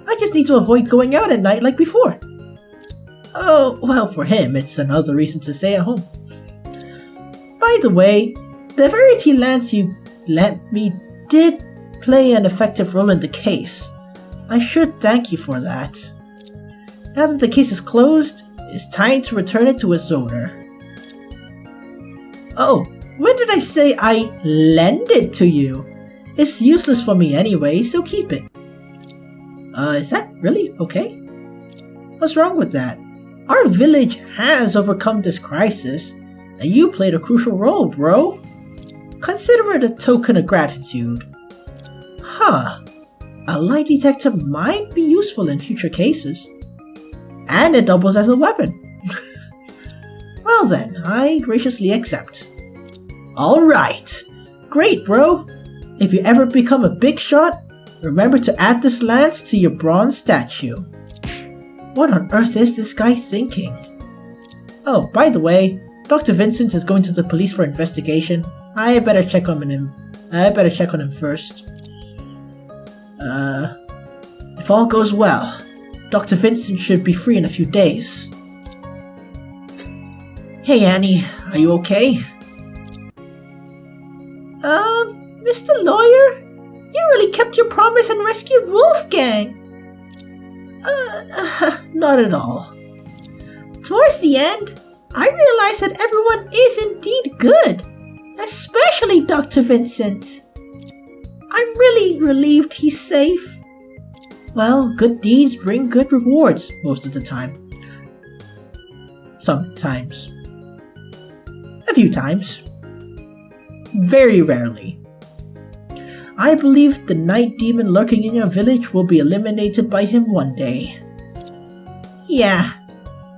I just need to avoid going out at night like before. Oh, well, for him, it's another reason to stay at home. By the way, the Verity Lance you lent me did play an effective role in the case. I should thank you for that. Now that the case is closed, it's time to return it to its owner. Oh, when did I say I lend it to you? It's useless for me anyway, so keep it. Is that really okay? What's wrong with that? Our village has overcome this crisis, and you played a crucial role, bro. Consider it a token of gratitude. Huh. A lie detector might be useful in future cases. And it doubles as a weapon. Well then, I graciously accept. Alright. Great, bro. If you ever become a big shot, remember to add this lance to your bronze statue. What on earth is this guy thinking? Oh, by the way, Dr. Vincent is going to the police for investigation. I better check on him first. If all goes well, Dr. Vincent should be free in a few days. Hey Annie, are you okay? Mr. Lawyer? You really kept your promise and rescued Wolfgang! Not at all. Towards the end, I realized that everyone is indeed good, especially Dr. Vincent. I'm really relieved he's safe. Well, good deeds bring good rewards most of the time. Sometimes. A few times. Very rarely. I believe the night demon lurking in your village will be eliminated by him one day. Yeah,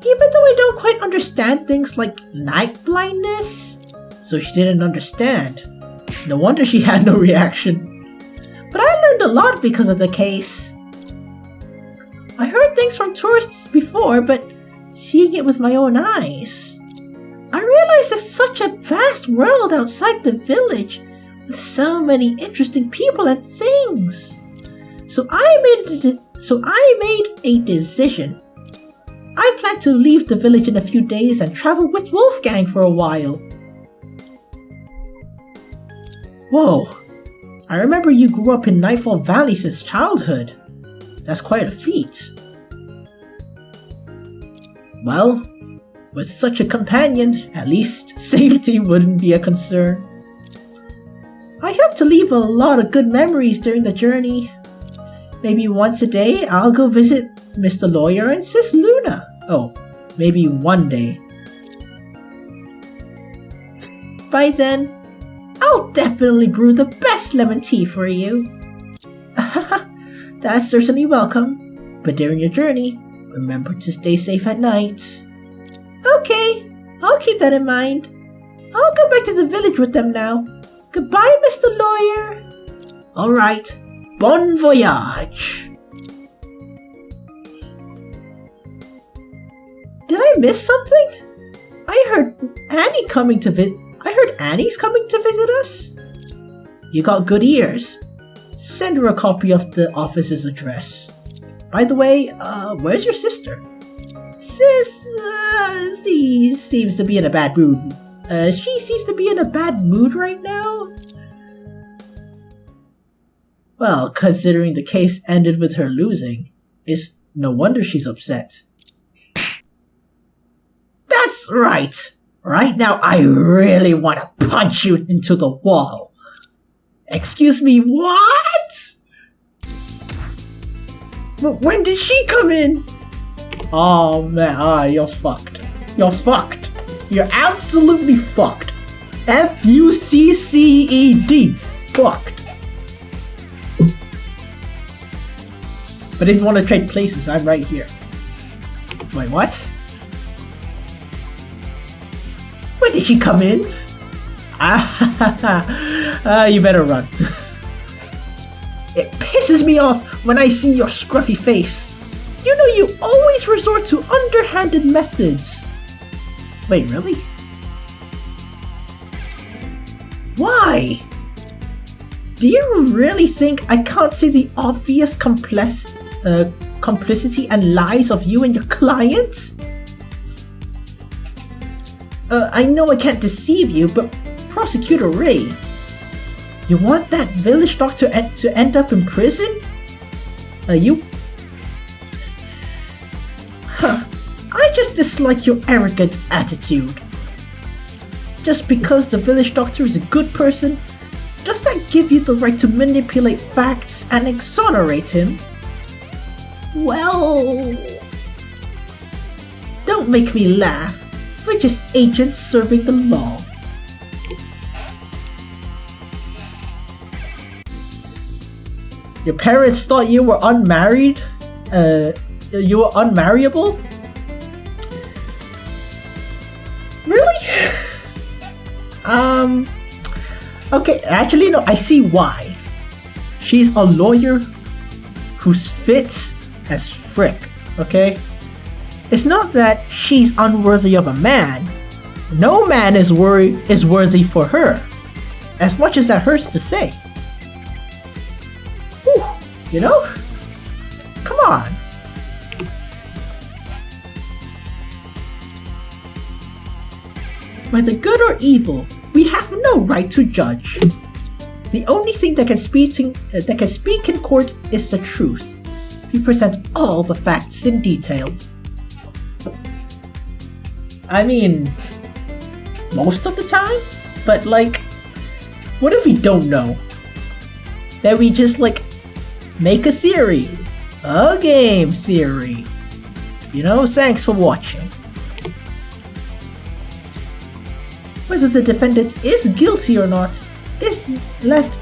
even though I don't quite understand things like night blindness, so she didn't understand. No wonder she had no reaction. But I learned a lot because of the case. I heard things from tourists before, but seeing it with my own eyes, I realized there's such a vast world outside the village with so many interesting people and things. So I made a decision. I plan to leave the village in a few days and travel with Wolfgang for a while. Whoa, I remember you grew up in Nightfall Valley since childhood. That's quite a feat. Well, with such a companion, at least safety wouldn't be a concern. I hope to leave a lot of good memories during the journey. Maybe once a day I'll go visit Mr. Lawyer and Sis Luna. Oh, maybe one day. By then, I'll definitely brew the best lemon tea for you. That's certainly welcome, but during your journey, remember to stay safe at night. Okay, I'll keep that in mind. I'll go back to the village with them now. Goodbye, Mr. Lawyer. Alright, bon voyage. Did I miss something? I heard Annie's coming to visit us. You got good ears. Send her a copy of the office's address. By the way, where's your sister? Sis, she seems to be in a bad mood. She seems to be in a bad mood right now. Well, considering the case ended with her losing, it's no wonder she's upset. That's right! Right now I really want to punch you into the wall. Excuse me, what? But when did she come in? Oh man, you're fucked. You're fucked. You're absolutely fucked. F-U-C-C-E-D. Fucked. But if you want to trade places, I'm right here. Wait, what? When did she come in? You better run. It pisses me off when I see your scruffy face. You know you always resort to underhanded methods. Wait, really? Why? Do you really think I can't see the obvious complicity and lies of you and your client? I know I can't deceive you, but Prosecutor Ray, you want that village doctor to end up in prison? I just dislike your arrogant attitude. Just because the village doctor is a good person, does that give you the right to manipulate facts and exonerate him? Well, don't make me laugh. We're just agents serving the law. Your parents thought you were unmarried? You were unmarriable? Really? Okay, actually no, I see why. She's a lawyer who's fit as frick, okay? It's not that she's unworthy of a man. No man is worthy for her, as much as that hurts to say. Whew, you know? Come on. Whether good or evil, we have no right to judge. The only thing that can speak in court is the truth. We present all the facts in detail. I mean, most of the time? But like, what if we don't know? Then we just like, make a theory. A game theory. You know, thanks for watching. Whether the defendant is guilty or not is left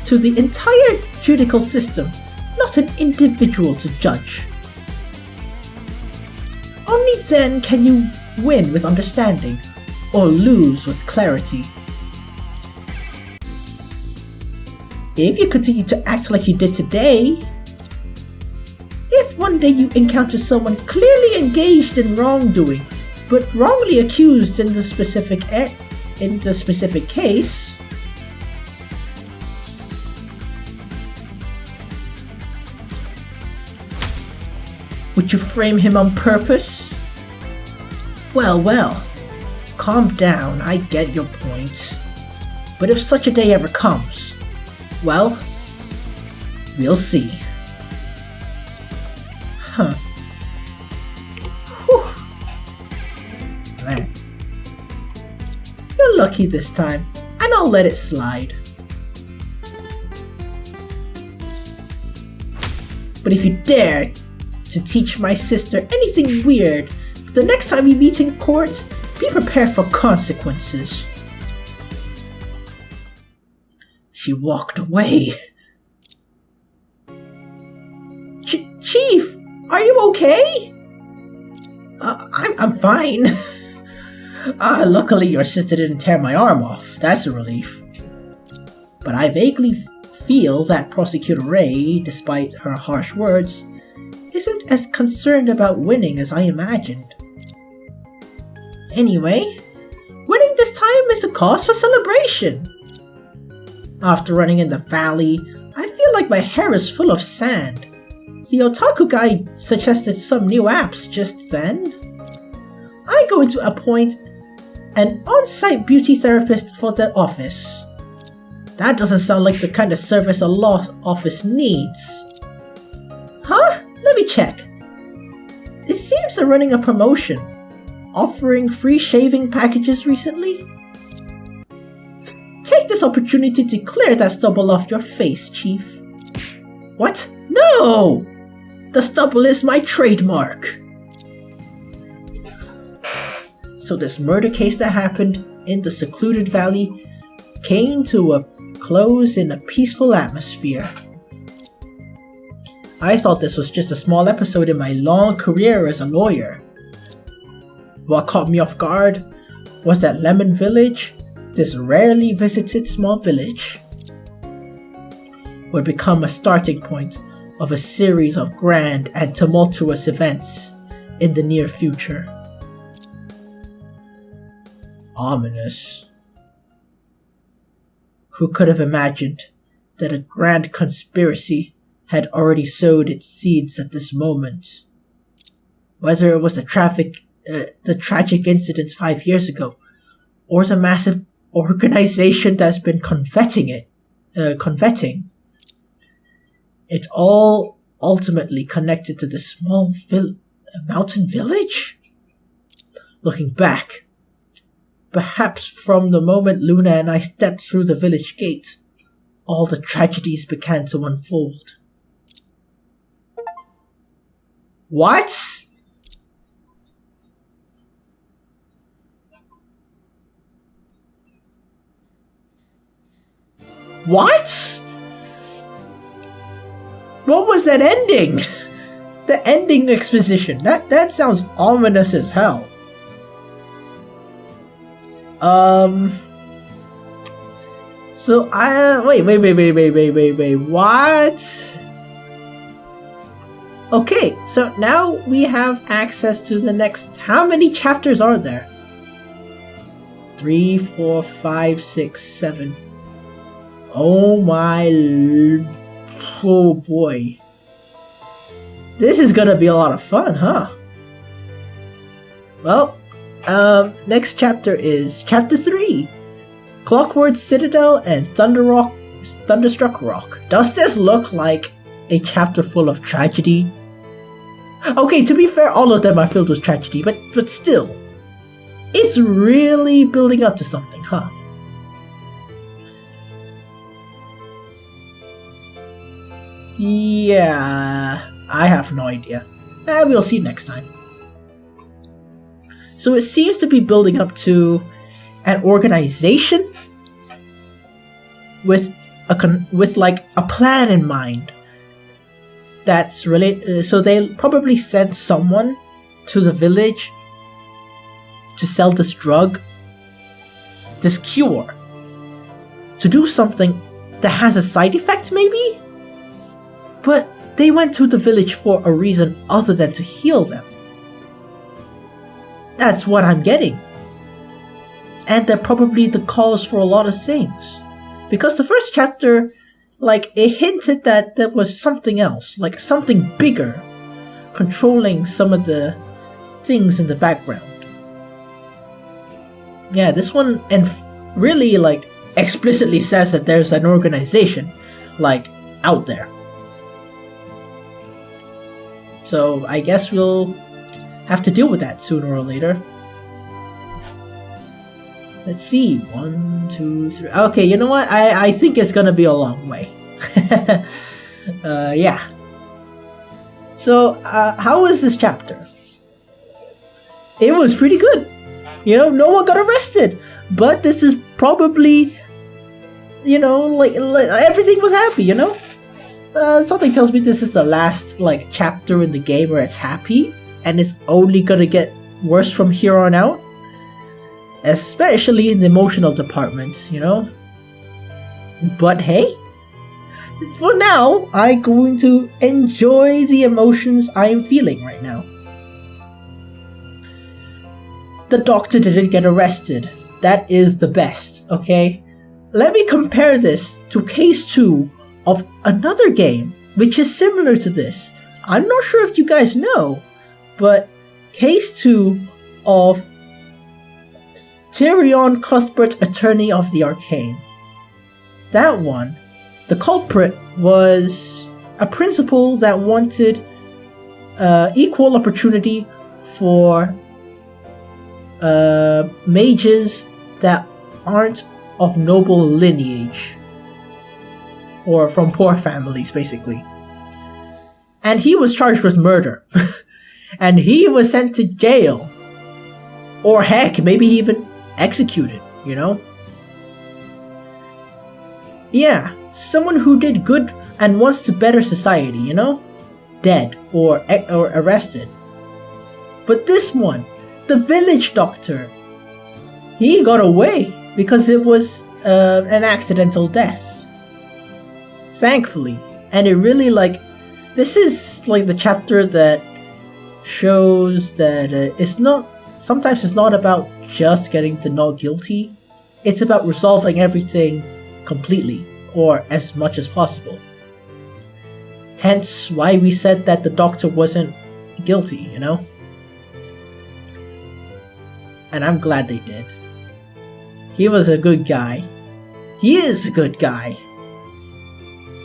to the entire judicial system, not an individual to judge. Only then can you win with understanding, or lose with clarity. If you continue to act like you did today, if one day you encounter someone clearly engaged in wrongdoing, but wrongly accused in the specific case, would you frame him on purpose? Well, calm down, I get your point. But if such a day ever comes, well, we'll see. Huh. Whew. Man. You're lucky this time, and I'll let it slide. But if you dare to teach my sister anything weird, the next time we meet in court, be prepared for consequences. She walked away. Chief, are you okay? I'm fine. Luckily your sister didn't tear my arm off. That's a relief. But I vaguely feel that Prosecutor Ray, despite her harsh words, isn't as concerned about winning as I imagined. Anyway, winning this time is a cause for celebration. After running in the valley, I feel like my hair is full of sand. The otaku guy suggested some new apps just then. I'm going to appoint an on-site beauty therapist for the office. That doesn't sound like the kind of service a law office needs. Huh? Let me check. It seems they're running a promotion, offering free shaving packages recently. Take this opportunity to clear that stubble off your face, Chief. What? No! The stubble is my trademark. So this murder case that happened in the secluded valley came to a close in a peaceful atmosphere. I thought this was just a small episode in my long career as a lawyer. What caught me off guard was that Lemon Village, this rarely visited small village, would become a starting point of a series of grand and tumultuous events in the near future. Ominous. Who could have imagined that a grand conspiracy had already sowed its seeds at this moment? Whether it was the tragic incidents 5 years ago, or the massive organization that's been confetting, it's all ultimately connected to this small mountain village? Looking back, perhaps from the moment Luna and I stepped through the village gate, all the tragedies began to unfold. What? What? What was that ending? The ending exposition. That sounds ominous as hell. So wait, what? Okay, so now we have access to the next. How many chapters are there? 3, 4, 5, 6, 7. Oh boy. This is gonna be a lot of fun, huh? Well, next chapter is chapter 3. Clockwork Citadel and Thunderstruck Rock. Does this look like a chapter full of tragedy? Okay, to be fair, all of them are filled with tragedy, but still. It's really building up to something, huh? Yeah, I have no idea. We'll see next time. So it seems to be building up to an organization with like a plan in mind. That's related. So they probably sent someone to the village to sell this drug, this cure, to do something that has a side effect, maybe? But they went to the village for a reason other than to heal them. That's what I'm getting. And they're probably the cause for a lot of things. Because the first chapter, like, it hinted that there was something else, like something bigger, controlling some of the things in the background. Yeah, this one really, like, explicitly says that there's an organization, like, out there. So I guess we'll have to deal with that sooner or later. Let's see. 1, 2, 3. Okay, you know what? I think it's gonna be a long way. Yeah. So, how was this chapter? It was pretty good. You know, no one got arrested. But this is probably, you know, like everything was happy, you know? Something tells me this is the last, like, chapter in the game where it's happy. And it's only gonna get worse from here on out. Especially in the emotional department, you know? But hey, for now, I'm going to enjoy the emotions I am feeling right now. The doctor didn't get arrested. That is the best, okay? Let me compare this to Case 2 of another game, which is similar to this. I'm not sure if you guys know, but Case 2 of Tyrion Cuthbert, Attorney of the Arcane. that one, the culprit was a principal that wanted equal opportunity for mages that aren't of noble lineage or from poor families, basically. And he was charged with murder. And he was sent to jail. Or heck, maybe even executed, you know? Yeah, someone who did good and wants to better society, you know? Dead or arrested. But this one, the village doctor, he got away because it was an accidental death. Thankfully. And it really, like, this is like the chapter that shows that sometimes it's not about just getting to not guilty. It's about resolving everything completely, or as much as possible. Hence why we said that the doctor wasn't guilty, you know? And I'm glad they did. He was a good guy. He is a good guy.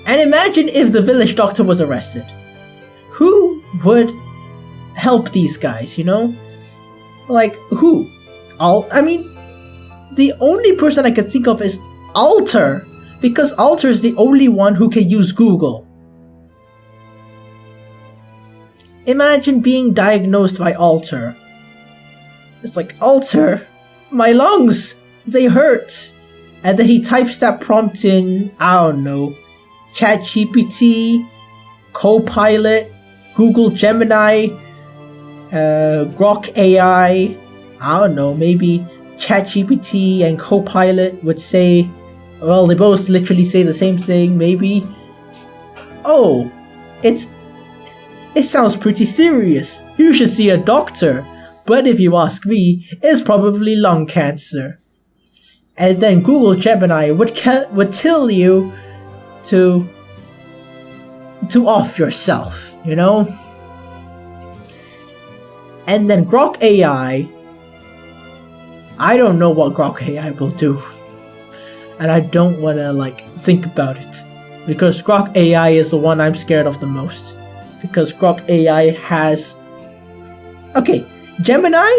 And imagine if the village doctor was arrested. Who would help these guys, you know? Like, who? The only person I could think of is Alter, because Alter is the only one who can use Google. Imagine being diagnosed by Alter. It's like, Alter, my lungs, they hurt. And then he types that prompt in, I don't know, ChatGPT, Copilot, Google Gemini, Grok AI, I don't know, maybe ChatGPT and Copilot would say, well, they both literally say the same thing, maybe. Oh, it sounds pretty serious. You should see a doctor. But if you ask me, it's probably lung cancer. And then Google Gemini would tell you to off yourself, you know? And then Grok AI, I don't know what Grok AI will do. And I don't want to, like, think about it. Because Grok AI is the one I'm scared of the most. Because Grok AI has... Okay, Gemini?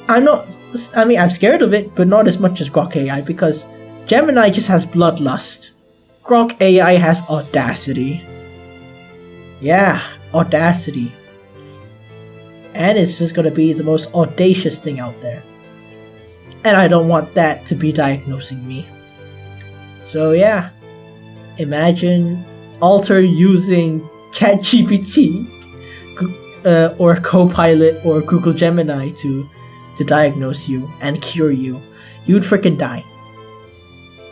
I'm scared of it, but not as much as Grok AI, because Gemini just has bloodlust. Grok AI has audacity. Yeah, audacity. And it's just gonna be the most audacious thing out there. And I don't want that to be diagnosing me. So yeah, imagine Alter using ChatGPT or Copilot or Google Gemini to diagnose you and cure you. You'd freaking die.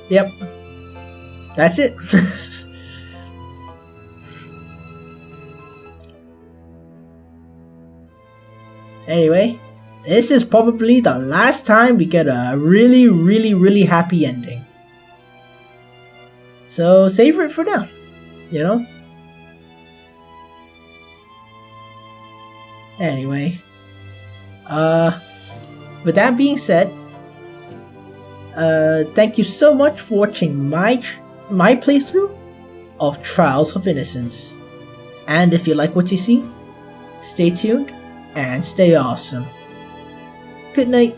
Yep. That's it. Anyway, this is probably the last time we get a really, really, really happy ending. So savor it for now, you know? Anyway, with that being said, thank you so much for watching my playthrough of Trials of Innocence. And if you like what you see, stay tuned and stay awesome. Good night.